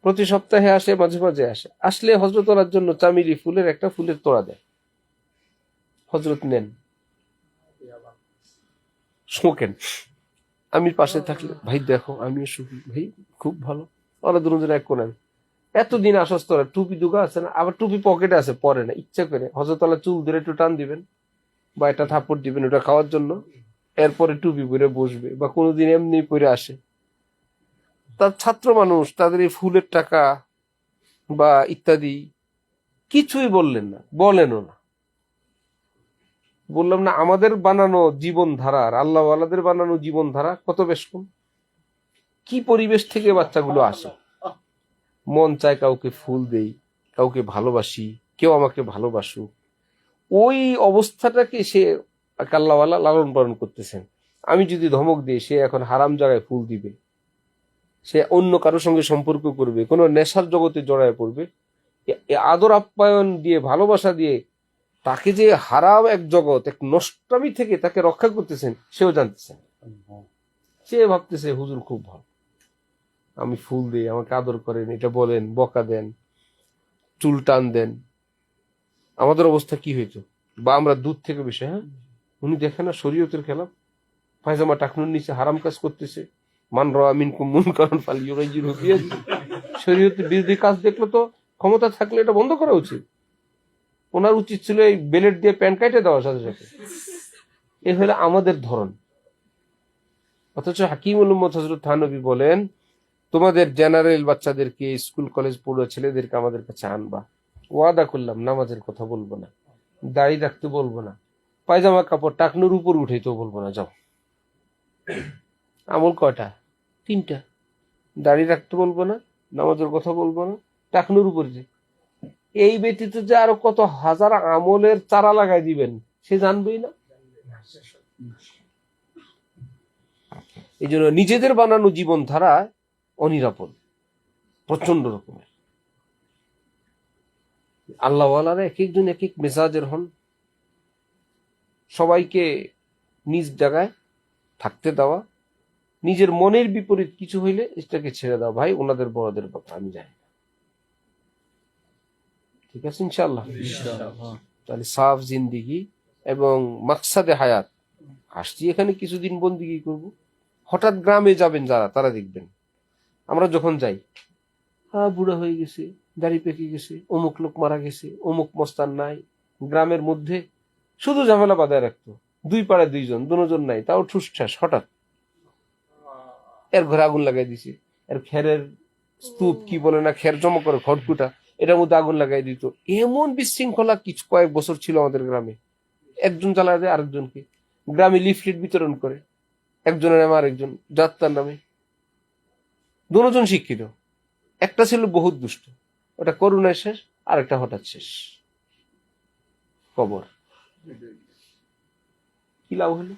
প্রতি সপ্তাহে আসে, মাঝে মাঝে আসলে হজরত ওলার জন্য চামেলি ফুলের একটা ফুলের তোড়া দেয়, হজরত নেন, শোকেন। আমি পাশে থাকলে, ভাই দেখো আমিও সুখী, ভাই খুব ভালো, ওরা দুজন এক কোনায়। এতদিন আসস তোরা, টুপি দুগা আছে না, আবার টুপি পকেটে আছে, পরে না, ইচ্ছা করে হজরত ওলা চুল ধরে একটু টান দিবেন বা একটা থাপ্পড় দিবেন ওটা খাওয়ার জন্য, এরপরে টুপি পরে বসবে, বা কোনোদিন এমনি পরে আসে। তার ছাত্র মানুষ, তাদের এই ফুলের টাকা বা ইত্যাদি কিছুই বললেন না, বলেনও না। বললাম না, আমাদের বানানো জীবনধারা আর আল্লাহওয়ালাদের বানানো জীবনধারা কত বেশ কম। কি পরিবেশ থেকে বাচ্চাগুলো আসে, মন চায় কাউকে ফুল দেই, কাউকে ভালোবাসি, কেউ আমাকে ভালোবাসুক, ওই অবস্থাটাকে সে আল্লাহওয়ালা লালন পালন করতেছেন। আমি যদি ধমক দিই, সে এখন হারাম জায়গায় ফুল দিবে, সে অন্য কারোর সঙ্গে সম্পর্ক করবে, কোনো নেশার জগতে জড়ায় পড়বে, আদর আপ্যায়ন দিয়ে, ভালোবাসা দিয়ে তাকে যে হারাম এক জগৎ, এক নষ্টামি থেকে তাকে রক্ষা করতেছেন, সেও জানতেছেন। সে ভাবতেছে হুজুর খুব ভালো, আমি ফুল দিই, আমাকে আদর করেন, এটা বলেন, বকা দেন, চুল টান দেন। আমাদের অবস্থা কি হইতো, বা আমরা দূর থেকে বসে, হ্যাঁ উনি দেখে না শরীয়তের খেলাফ, পায়জামা টাকনুর নিচে হারাম কাজ করতেছে, মান রাআ মিনকুম মুনকারান ফালইউগাইয়িরহু বিয়াদিহি, শরীয়তের বিরোধী কাজ দেখলো তো ক্ষমতা থাকলে এটা বন্ধ করা উচিত। ওনার উচিত ছিল এই বেলেট দিয়ে প্যান্ট কাটে দেওয়ার সাথে সাথে। এ হলো আমাদের ধরন। অথচ হাকিমুল উম্মত হযরত থানবী বলেন, তোমাদের জেনারেল বাচ্চাদেরকে, স্কুল কলেজ পড়ুয়া ছেলেদেরকে আমাদের কাছে আনবা, ওয়াদা করলাম নামাজের কথা বলবো না, দাড়ি রাখতে বলবো না, পায়জামা কাপড় টাকনুর উপর উঠাইতেও বলবো না, যাও। আমল কয়টা? 3টা। দাড়ি রাখতে বলবো না, নামাজের কথা বলবো না, টাকনুর উপর যে, এই ব্যতীত যে আরো কত হাজার আমলের চারা লাগাই দিবেন সে জানবেই না। এই জন্য নিজেদের বানানো জীবনধারা অনিরাপদ, প্রচন্ড রকমের। আল্লাহওয়ালারা এক একজন এক এক মেজাজের হন। সবাইকে নিজ জায়গায় থাকতে দেওয়া, নিজের মনের বিপরীত কিছু হইলে এটাকে ছেড়ে দাও, ভাই ওনাদের বড়দের কথা আমি জানি না। ঠিক আছে ইনশাআল্লাহ। তাহলে সাফ জিন্দিগি এবং মাকসাদে হায়াত। আসছি এখানে কিছুদিন বন্দিগি করব, হঠাৎ গ্রামে যাবেন যারা, তারা দেখবেন আমরা যখন যাই, বুড়া হয়ে গেছে, দাড়ি পেকে গেছে, অমুক লোক মারা গেছে, অমুক মস্তান নাই। গ্রামের মধ্যে শুধু ঝামেলা বাঁধায় রাখতো, 2 পাড়ায় 2 জন, দুজন নাই, তাও ঠুসঠাস। হঠাৎ এর ঘরে আগুন লাগাই দিছে, এর খেরের স্তূপ কি বলে না, খের জমা করে খড়কুটা, এটার মধ্যে আগুন লাগাই দিত। এমন বিশৃঙ্খলা কিছু কয়েক বছর ছিল আমাদের গ্রামে। একজন জ্বালায় দেয় আরেকজনকে, গ্রামে লিফলেট বিতরণ করে, একজনের নামে আরেকজন, যাত্রার নামে। দুজন শিক্ষিত, একটা ছিল বহুত দুষ্ট, ওটা করুণায় শেষ, আর একটা হঠাৎ শেষ, কবর। কি লাভ হলো?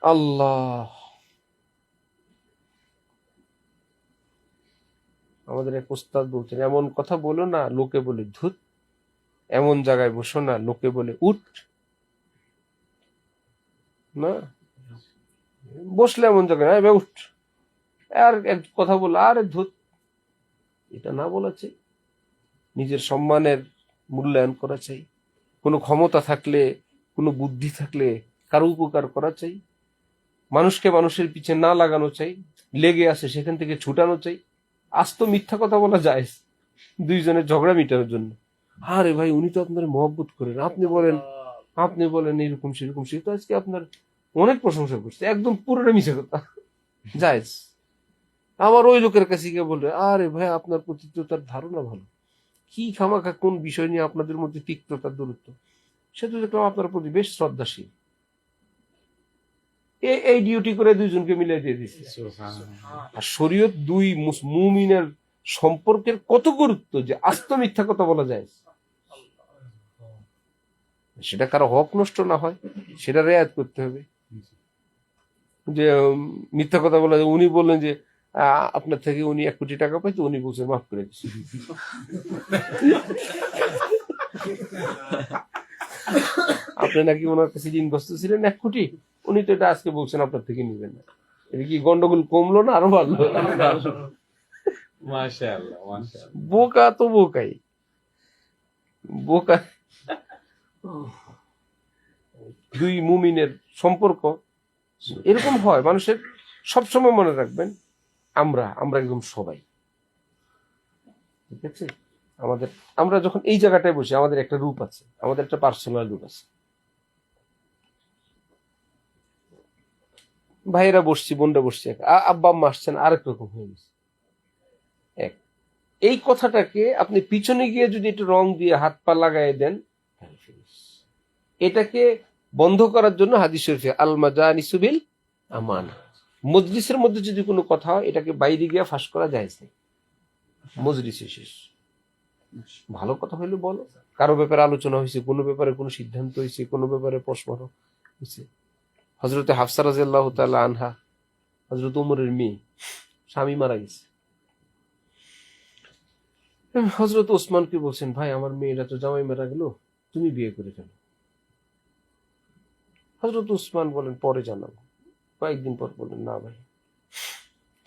আল্লাহ, আমাদের এক ওস্তাদ বলছেন, এমন কথা বলো না লোকে বলে ধুত, এমন জায়গায় বসো না লোকে বলে উঠ। না বসলে এমন জায়গায় উঠ, আর এক কথা বললো আরে ধুত, এটা না বলা চাই। নিজের সম্মানের মূল্যায়ন করা চাই, কোনো ক্ষমতা থাকলে, কোনো বুদ্ধি থাকলে কারো উপকার করা চাই, মানুষকে মানুষের পিছে না লাগানো চাই, লেগে আসে সেখান থেকে ছুটানো চাই। আজ তো মিথ্যা কথা বলা যায় 2 জনের ঝগড়া মিটানোর জন্য। আরে ভাই উনি তো আপনার মহব্বত করেন, আপনি বলেন এরকম সেরকম, সে তো আজকে আপনার অনেক প্রশংসা করছে, একদম পুরোটা মিছে কথা জায়েজ। আবার ওই লোকের কাছে গিয়ে বলবে, আরে ভাই আপনার প্রতি তো তার ধারণা ভালো, কি খামাখা কোন বিষয় নিয়ে আপনাদের মধ্যে তিক্ততার দূরত্ব, সে তো দেখলাম আপনার প্রতি বেশ শ্রদ্ধাশীল। এই ডিউটি করে 2 জনকে মিলাই দিয়ে দিচ্ছে। আর শরীয়ত 2 মুমিনের সম্পর্কের কত গুরুত্ব যে আস্ত মিথ্যা কথা বলা যায়, সেটা কারো হক নষ্ট না হয় সেটা রেয়াত করতে হবে। যে মিথ্যা কথা বলা যায়, উনি বললেন যে আপনার থেকে উনি 1 কোটি টাকা পাইতো, উনি বলছেন মাফ করে দিচ্ছি। আপনি নাকি ওনার কাছে ঋণগ্রস্ত ছিলেন 1 কোটি, উনি তো এটা আজকে বলছেন আপনার থেকে নিবেন না। এটা কি গন্ডগোল কমলো না আরো বাড়লো? মাশাআল্লাহ, মাশাআল্লাহ। বোকা তো বোকাই, বোকা। দুই মুমিনের সম্পর্ক এরকম হয় মানুষের। সবসময় মনে রাখবেন, আমরা একদম সবাই, ঠিক আছে? আমরা যখন এই জায়গাটায় বসি, আমাদের একটা রূপ আছে, আমাদের একটা পার্সোনাল রূপ আছে। ভাইয়েরা বসছি, বোনরা বসছি, আব্বা আম্মা আসছেন, আরেক রকম হয়ে গেছে। এই কথাটাকে আপনি পিছনে গিয়ে যদি একটু রং দিয়ে হাত পা লাগাই দেন, এটাকে বন্ধ করার জন্য হাদিস শরীফে আল মাজানিসু বিল আমানা, মজলিসের মধ্যে যদি কোনো কথা হয় এটাকে বাইরে গিয়ে ফাঁস করা যায় না। মজলিসে শেষ, ভালো কথা হইলে বলো, কারো ব্যাপারে আলোচনা হয়েছে, কোনো ব্যাপারে কোনো সিদ্ধান্ত হয়েছে, কোনো ব্যাপারে প্রশ্ন হয়েছে। হযরতে হাফসা রাদিয়াল্লাহু তাআলা আনহা, হযরত ওমরের মেয়ে, স্বামী মারা গেছে। হযরত ওসমানকে বলছেন, ভাই আমার মেয়েরা তো জামাই মারা গেল, তুমি বিয়ে করে ফেলো। হযরত ওসমান বলেন পরে জানাবো। কয়েকদিন পর বলেন, না ভাই।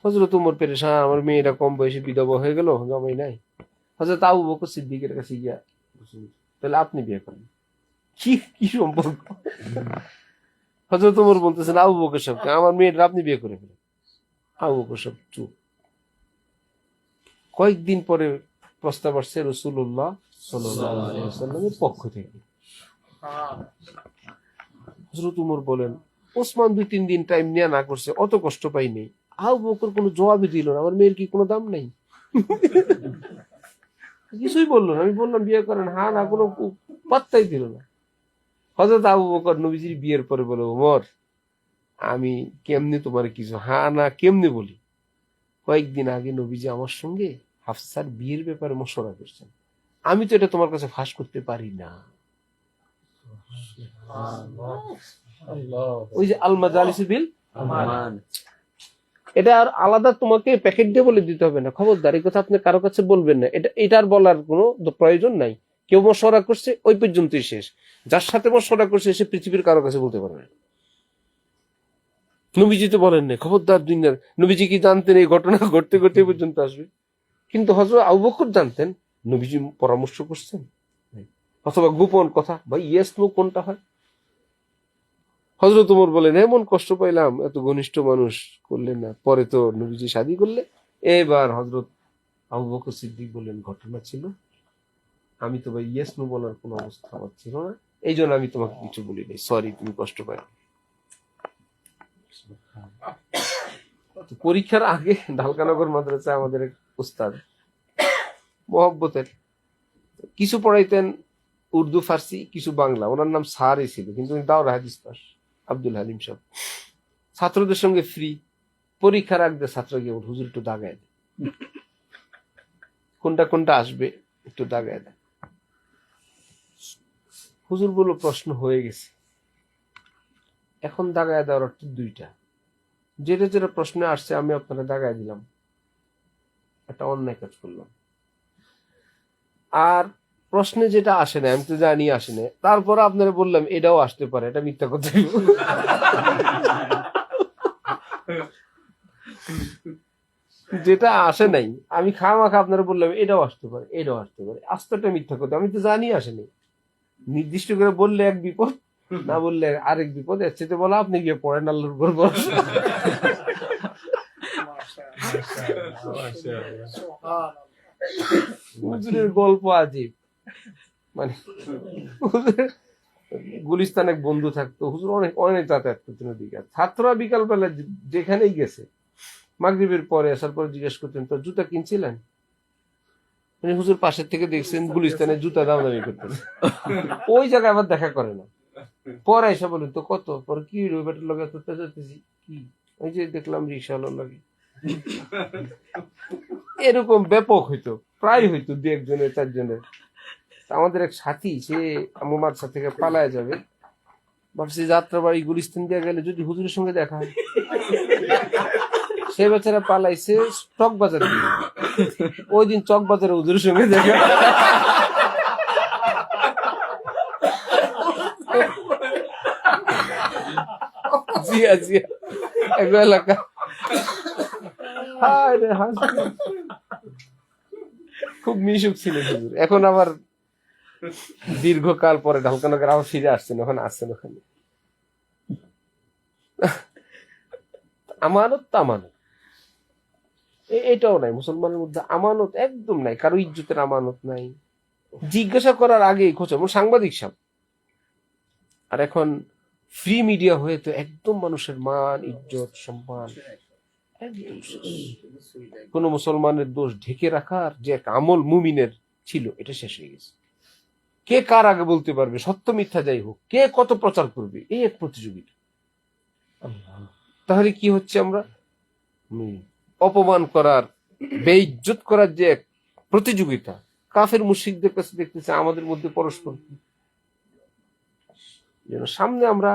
হযরত ওমর পেরেশান, আমার মেয়েরা কম বয়সে বিধবা হয়ে গেল, জামাই নাই। হযরত আবু বকর সিদ্দিকের কাছে গিয়া, তাহলে আপনি বিয়ে করেন। কি সম্পর্ক? হযরত ওমর বলতেছেন আবু বকর সাহেবকে, আমার মেয়েরা আপনি বিয়ে করে ফেলেন। আবু বকর সাহেব চুপ। কয়েকদিন পরে প্রস্তাব আসছে রাসূলুল্লাহ সাল্লাল্লাহু আলাইহি ওয়াসাল্লামের পক্ষ থেকে। হযরত ওমর বলেন, ওসমান 2-3 দিন টাইম নিয়ে না করছে, অত কষ্ট পাইনি। আবু বকর কোনো জবাবই দিল না, আমার মেয়ের কি কোনো দাম নাই? কিছুই বললো না। আমি বললাম বিয়ে করেন, হ্যাঁ না, কোনো পাত্তাই দিল না। হযরত আবু বকর নবীজির বিয়ের পরে বলে, ওমর আমি কেমনে তোমার কিছু হ্যাঁ না কেমনে বলি? কয়েকদিন আগে নবীজি আমার সঙ্গে হাফসার বিয়ের ব্যাপারে মশওয়ারা করছেন, আমি তো এটা তোমার কাছে ফাঁস করতে পারি না। ওই যে আল মাজালিসু বিল আমান, এটা আর আলাদা তোমাকে প্যাকেট দিয়ে বলে দিতে হবে না, খবরদার এই কথা আপনি কারো কাছে বলবেন না, এটার বলার কোনো প্রয়োজন নাই। কেউ মশওয়ারা করছে ওই পর্যন্তই শেষ। যার সাথে মশওয়ারা করছে সে পৃথিবীর কারো কাছে বলতে পারবে না। নবীজি তো বলেন না, খবরদার দুনিয়ার। নবীজি কি জানতেন এই ঘটনা ঘটতে ঘটতে পর্যন্ত আসবে? কিন্তু হযরত আবু বকর জানতেন, নবীজি পরামর্শ করছেন, অথবা গোপন কথা বা ইয়েস নো কোনটা হয়। হযরত ওমর বলেন, এমন কষ্ট পাইলাম, এত ঘনিষ্ঠ মানুষ করলেন না, পরে তো নবীজি শাদী করলে। এবার হযরত আবু বকর সিদ্দিক বললেন, ঘটনা ছিল আমি তো ভাই ইয়েস নো বলার কোনো অবস্থা আমার ছিল না, এই জন্য আমি তোমাকে কিছু বলি নাই, সরি, তুমি কষ্ট পাই। পরীক্ষার আগে ঢালকানগর মাদ্রাসায় আমাদের এক উস্তাদ মহব্বতের কিছু পড়াইতেন, উর্দু ফার্সি কিছু বাংলা, ওনার নাম স্যারই ছিল, কিন্তু দাওরা হাদিস পাস, আব্দুল হালিম সাহেব। ছাত্রদের সঙ্গে ফ্রি। পরীক্ষার আগে ছাত্র গিয়ে হুজুর একটু দাগায় দেয়, কোনটা কোনটা আসবে একটু দাগায় দেয়। হুজুর বলল প্রশ্ন হয়ে গেছে, এখন দাগায় দেওয়ার অর্থ 2টা। যেটা যেটা প্রশ্নে আসছে আমি আপনারা দাগায় দিলাম, একটা অন্যায় কাজ করলাম। আর প্রশ্নে যেটা আসে না, আমি তো জানি আসে না, তারপর আপনারা বললাম এটাও আসতে পারে, এটা মিথ্যা কথা। যেটা আসে নাই আমি খামাখা আপনারা বললাম এটাও আসতে পারে, এটাও আসতে পারে, আস্তটা মিথ্যা কথা, আমি তো জানি আসেনি। নির্দিষ্ট করে বললে এক বিপদ, না বললে আরেক বিপদ। এর চেয়ে বলা আপনি গিয়ে পড়েন, আল্লাহর উপর ভরসা। হুজুরের গল্প আজীব। মানে হুজুরের গুলিস্তানে এক বন্ধু থাকতো, হুজুর অনেক অনেক যাতায়াত করতেন ওদিকে। ছাত্ররা বিকালবেলা যেখানেই গেছে, মাগরিবের পরে আসার পরে জিজ্ঞেস করতেন, তো জুতা কিনছিলেন? মানে হুজুর পাশের থেকে দেখছেন গুলিস্তানে জুতা দামাদামি করতেন, ওই জায়গায় আবার দেখা করে না। পরে এসে বলেন, তো কত? পরে কি বেটার লগে কি, ওই যে দেখলাম রিক্সাওয়ালার লাগে। এরকম ব্যাপক হইতো, প্রায় হইতো, দু একজনের, চারজনের। তা আমাদের এক সাথী, সে আমার মাদ্রাসা থেকে পালায় যাবে, ভাবছি যাত্রাবাড়ি গুলিস্তান দিয়ে গেলে যদি হুজুরের সঙ্গে দেখা হয়। সে বেচারা পালাইছে চক বাজার দিয়ে। ওই দিন চক বাজারে হুজুরের সঙ্গে দেখা। জিয়া জিয়া এক এলাকা। হায় রে হাসি। খুব মিশুক ছিল হুজুর। এখন আবার দীর্ঘকাল পরে ঢালকানগর আবার ফিরে আসছেন, ওখানে আসছেন ওখানে। আমানত তো আমানত, এটাও নাই মুসলমানের মধ্যে, আমানত একদম নাই, কারো ইজ্জতের আমানত নাই, জিজ্ঞাসা করার আগেই খোঁজা, সাংবাদিক সাহেব। আর এখন ফ্রি মিডিয়া হয়ে তো একদম মানুষের মান, ইজ্জত, সম্মান একদম শেষ। কোন মুসলমানের দোষ ঢেকে রাখার যে এক আমল মুমিনের ছিল, এটা শেষ হয়ে গেছে। কে কার আগে বলতে পারবে, সত্য মিথ্যা যাই হোক, কে কত প্রচার করবে, এই এক প্রতিযোগিতা। তাহলে কি হচ্ছে, আমরা অপমান করার, বেইজ্জত করার যে এক প্রতিযোগিতা, কাফের মুশরিকদের কাছে দেখতেছে আমাদের মধ্যে পরস্পর যেন সামনে আমরা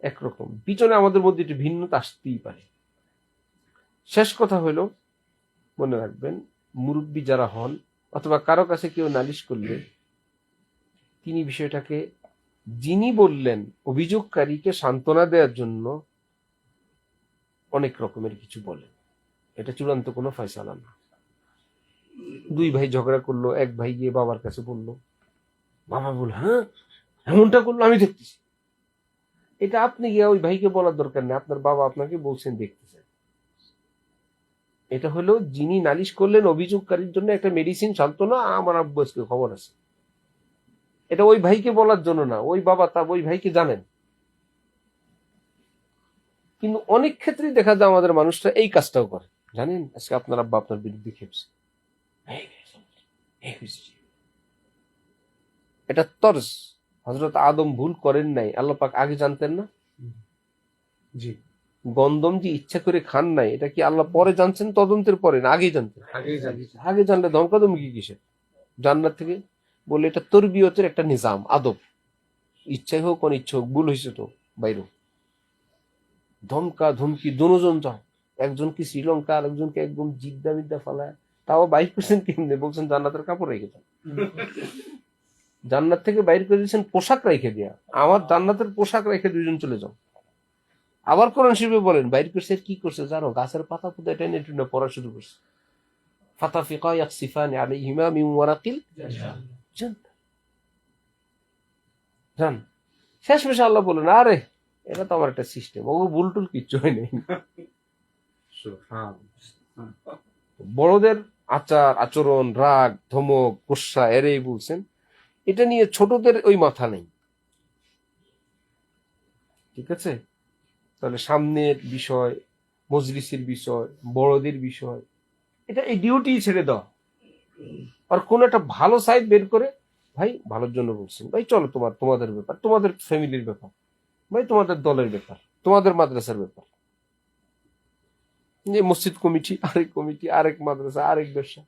একরকম, পিছনে আমাদের মধ্যে একটু ভিন্নতা আসতেই পারে। শেষ কথা হলো, মনে রাখবেন, মুরব্বী যারা হন অথবা কারো কাছে কেউ নালিশ করলে তিনি বিষয়টাকে, যিনি বললেন অভিযোগকারীকে সান্ত্বনা দেওয়ার জন্য অনেক রকমের কিছু বলেন, এটা চূড়ান্ত কোনো ফয়সালা না। দুই ভাই ঝগড়া করলো, এক ভাই গিয়ে বাবার কাছে বললো, বাবা বল হ্যাঁ এমনটা করলো আমি দেখতেছি। এটা আপনি গিয়ে ওই ভাইকে বলার দরকার নেই, আপনার বাবা আপনাকে বলছেন দেখতেছেন। এটা হলো যিনি নালিশ করলেন অভিযোগকারীর জন্য একটা মেডিসিন, সান্ত্বনা, আমার আব্বু আজকে খবর আছে, এটা ওই ভাইকে বলার জন্য না, ওই বাবা তা ওই ভাইকে জানেন। কিন্তু অনেক ক্ষেত্রেই দেখা যায় আমাদের মানুষরা এই কাজটাও করে, জানেন আজকে আপনার আব্বা আপনার বিরুদ্ধে খেপছে, এটা তরজ। হযরত আদম ভুল করেন নাই, আল্লাহ পাক আগে জানতেন না? জি, গন্ধম যে ইচ্ছা করে খান নাই, এটা কি আল্লাহ পরে জানছেন, তদন্তের পরে না আগেই জানতেন? আগেই জানি। আগে জানলে ধমকাধমকি কিসের? জান্নাত থেকে বলে এটা তরবিয়তের একটা নিজাম, আদব। ইচ্ছাই হোক অনিচ্ছা হোক, ভুল হয়েছে তো বাইরে, ধমকা ধমকি দুজন যায়। একজনকে শ্রীলঙ্কা, আর একজনকে একদম জিদ্দা বিদ্যা ফালায়, তাও 22% কেমনে বলছেন জান্নাতের কাপড় রেখে যান। জান্নাত থেকে বাইর করে দিয়েছেন পোশাক রেখে দিয়া, আমার জান্নাতের পোশাক রেখে দুইজন চলে যাও। আবার কোরআন শরীফে বলেন বাইর করছে, কি করছে জানো? গাছের পাতা পুতা টেনে টেনে পড়া শুরু করছে। ফাতাফিকা ইয়াকসিফানি আলাইহিমা মিন ওয়ারাকিল জান্নাহ। জান শেষ মেশে আল্লাহ বলেন, আরে এটা তো আমার একটা সিস্টেম, ও ভুল টুল কিচ্ছু হয় নাই। বড়দের আচার আচরণ, রাগ, ধমক, গুসা এরাই বলছেন, এটা নিয়ে ছোটদের ওই মাথা নেই। ঠিক আছে? তাহলে সামনের বিষয়, মজলিসের বিষয়, বড়দের বিষয়, এটা এই ডিউটি ছেড়ে দাও। আর কোন একটা ভালো সাইড বের করে, ভাই ভালোর জন্য বলছেন, ভাই চলো তোমাদের ব্যাপার, তোমাদের ফ্যামিলির ব্যাপার, ভাই তোমাদের দলের ব্যাপার, তোমাদের মাদ্রাসার ব্যাপার। যে মসজিদ কমিটি, আরেক মাদ্রাসা, আরেক ব্যবসা,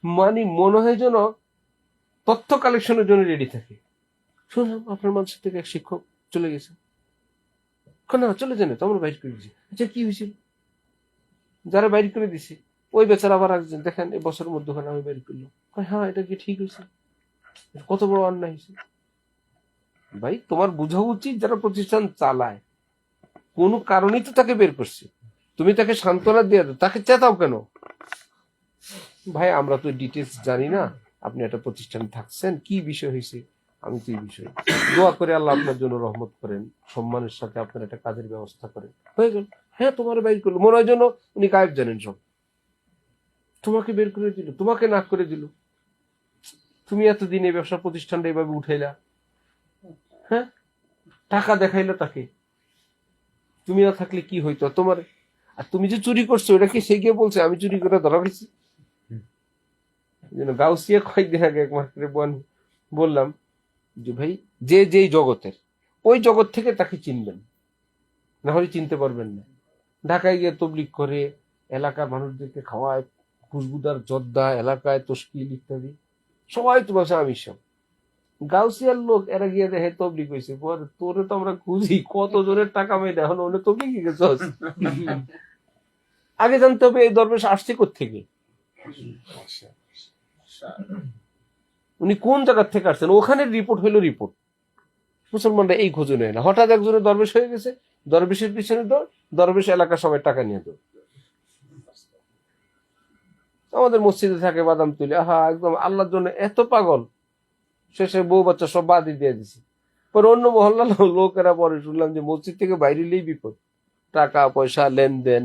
মানে মনে হয় যেন তথ্য কালেকশনের জন্য রেডি থাকে। শুনলাম আপনার মাদ্রাসা থেকে এক শিক্ষক চলে গেছে, না চলে যান, তো আমরা বাইর করে দিচ্ছি। আচ্ছা কি হয়েছিল? যারা বাইর করে দিছি ওই বেচারা আবার আসছেন, দেখেন এই বছরের মধ্যখানে আমি বাইর করলো, হ্যাঁ এটা কি ঠিক হয়েছে? কত বড় অন্যায় হয়েছে। ভাই তোমার বোঝা উচিত, যারা প্রতিষ্ঠান চালায় কোন কারণেই তো তাকে বের করছে, তুমি তাকে সান্ত্বনা দিয়ে দাও, তাকে চেতাও কেন? ভাই আমরা তো ডিটেলস জানি না, আপনি একটা প্রতিষ্ঠানে থাকছেন, কি বিষয় হয়েছে, আমি তো এই বিষয়ে দোয়া করে আল্লাহ আপনার জন্য রহমত করেন, সম্মানের সাথে আপনার একটা কাজের ব্যবস্থা করেন, হয়ে গেল। হ্যাঁ তোমার বের করলো, মনে হয় জন্য উনি গায়েব জানেন সব, তোমাকে বের করে দিল, তোমাকে না করে দিল, তুমি এতদিন এই ব্যবসা প্রতিষ্ঠানটা এইভাবে উঠাইলা, হ্যাঁ টাকা দেখাইলো তাকে, তুমি না থাকলে কি হইতো তোমার? আর তুমি যে চুরি করছো, এটা কি সে গিয়ে বলছে আমি চুরি করে ধরা গেছি? গাউসিয়া কয়েকদিন আগে এক মার্কেটে বললাম যে ভাই যে যেই জগতের, ওই জগৎ থেকে তাকে চিনবেন, না হলে চিনতে পারবেন না। ঢাকায় গিয়ে তবলিগ করে, এলাকার মানুষদেরকে খাওয়ায়, খুশবুদার জর্দা এলাকায় তশকিল ইত্যাদি সবাই তো ভাবছে আমি সব গাউসিয়ার লোক এরা গিয়ে দেখে তবলিগ হয়েছে পরে তোরে তো আমরা খুঁজি কত জনের টাকা মেয়ে এখন ওনে তবলিগ গেছস আগে জানতে হবে এই দরবেশ আসছে কোত্থেকে উনি কোন জায়গার থেকে আসছেন ওখানে রিপোর্ট হইলো রিপোর্ট মুসলমানরা এই খোঁজে নেয় না হঠাৎ একজনের দরবেশ হয়ে গেছে দরবেশের পিছনে দৌড় দরবেশ এলাকার সবাই টাকা নিয়ে দৌড় আমাদের মসজিদে থাকে বাদাম তুলে আহা একদম আল্লাহর জন্য এত পাগল শেষে বউ বাচ্চা সব বাদই দিয়ে দিছে পরে অন্য মহল্লা লোকেরা পরে শুনলাম যে মসজিদ থেকে বাইরে এলেই বিপদ টাকা পয়সা লেনদেন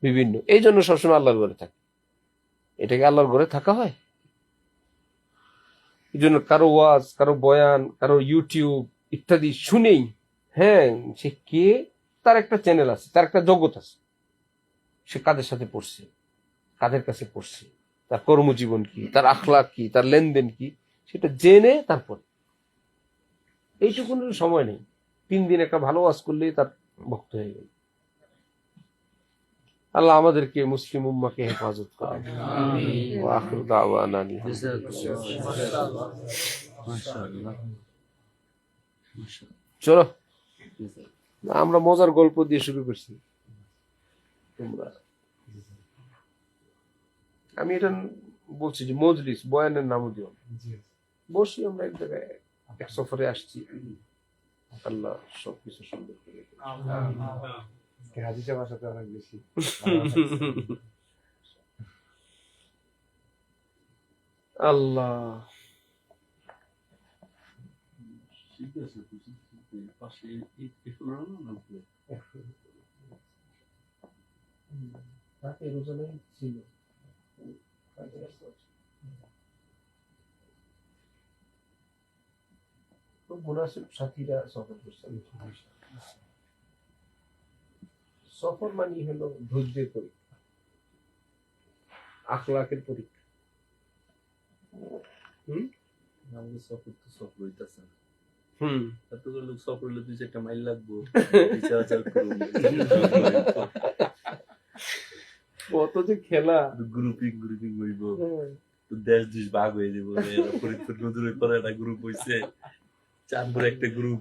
বিভিন্ন এই জন্য সবসময় আল্লাহর ঘরে থাকে এটাকে আল্লাহর ঘরে থাকা হয় এই জন্য কারো ওয়াজ কারো বয়ান কারো ইউটিউব ইত্যাদি শুনেই হ্যাঁ সে কে তার একটা চ্যানেল আছে তার একটা জগৎ আছে সে কাদের সাথে পড়ছে কাদের কাছে পড়ছে তার কর্মজীবন কি তার আখলাক কি তার লেনদেন কি সেটা জেনে তারপর এইটুকুনের সময় নেই 3 দিন একটা ভালো ওয়াজ করলেই তার ভক্ত হয়ে গেল আল্লাহ আমাদেরকে মুসলিম উম্মাকে হেফাজত করেন ওয়া আখিরু দাওয়ানা চলো আমরা মজার গল্প দিয়ে শুরু করছি তোমরা আমি এটা বলছি যে মজলিস বয়ানের নামও দিও বসি আমরা এক জায়গায় এক সফরে আসছি আল্লাহ সবকিছু সুন্দর করে হাজি সাহেবের সাথে অনেক বেশি আল্লাহ ঠিক আছে পাশে তাকে রোজানাই ছিল মুনাসিব সাথীরা সফর করছে সফর মানে হলো ধৈর্যের পরীক্ষা আখলাকের পরীক্ষা আমাদের সফর তো সফর হইতেছে না হুম এত করে লোক সফর হলে 2-4টা মাইল লাগবো কত যে খেলা গ্রুপিং হইব তো দেশ ভাগ হয়ে যাবো ফরিদপুর নদীর ওই পারে একটা গ্রুপ হইছে চাঁদপুরে একটা গ্রুপ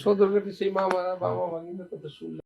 সদরঘাটে সেই মামা কিন্তু কথা শুনলে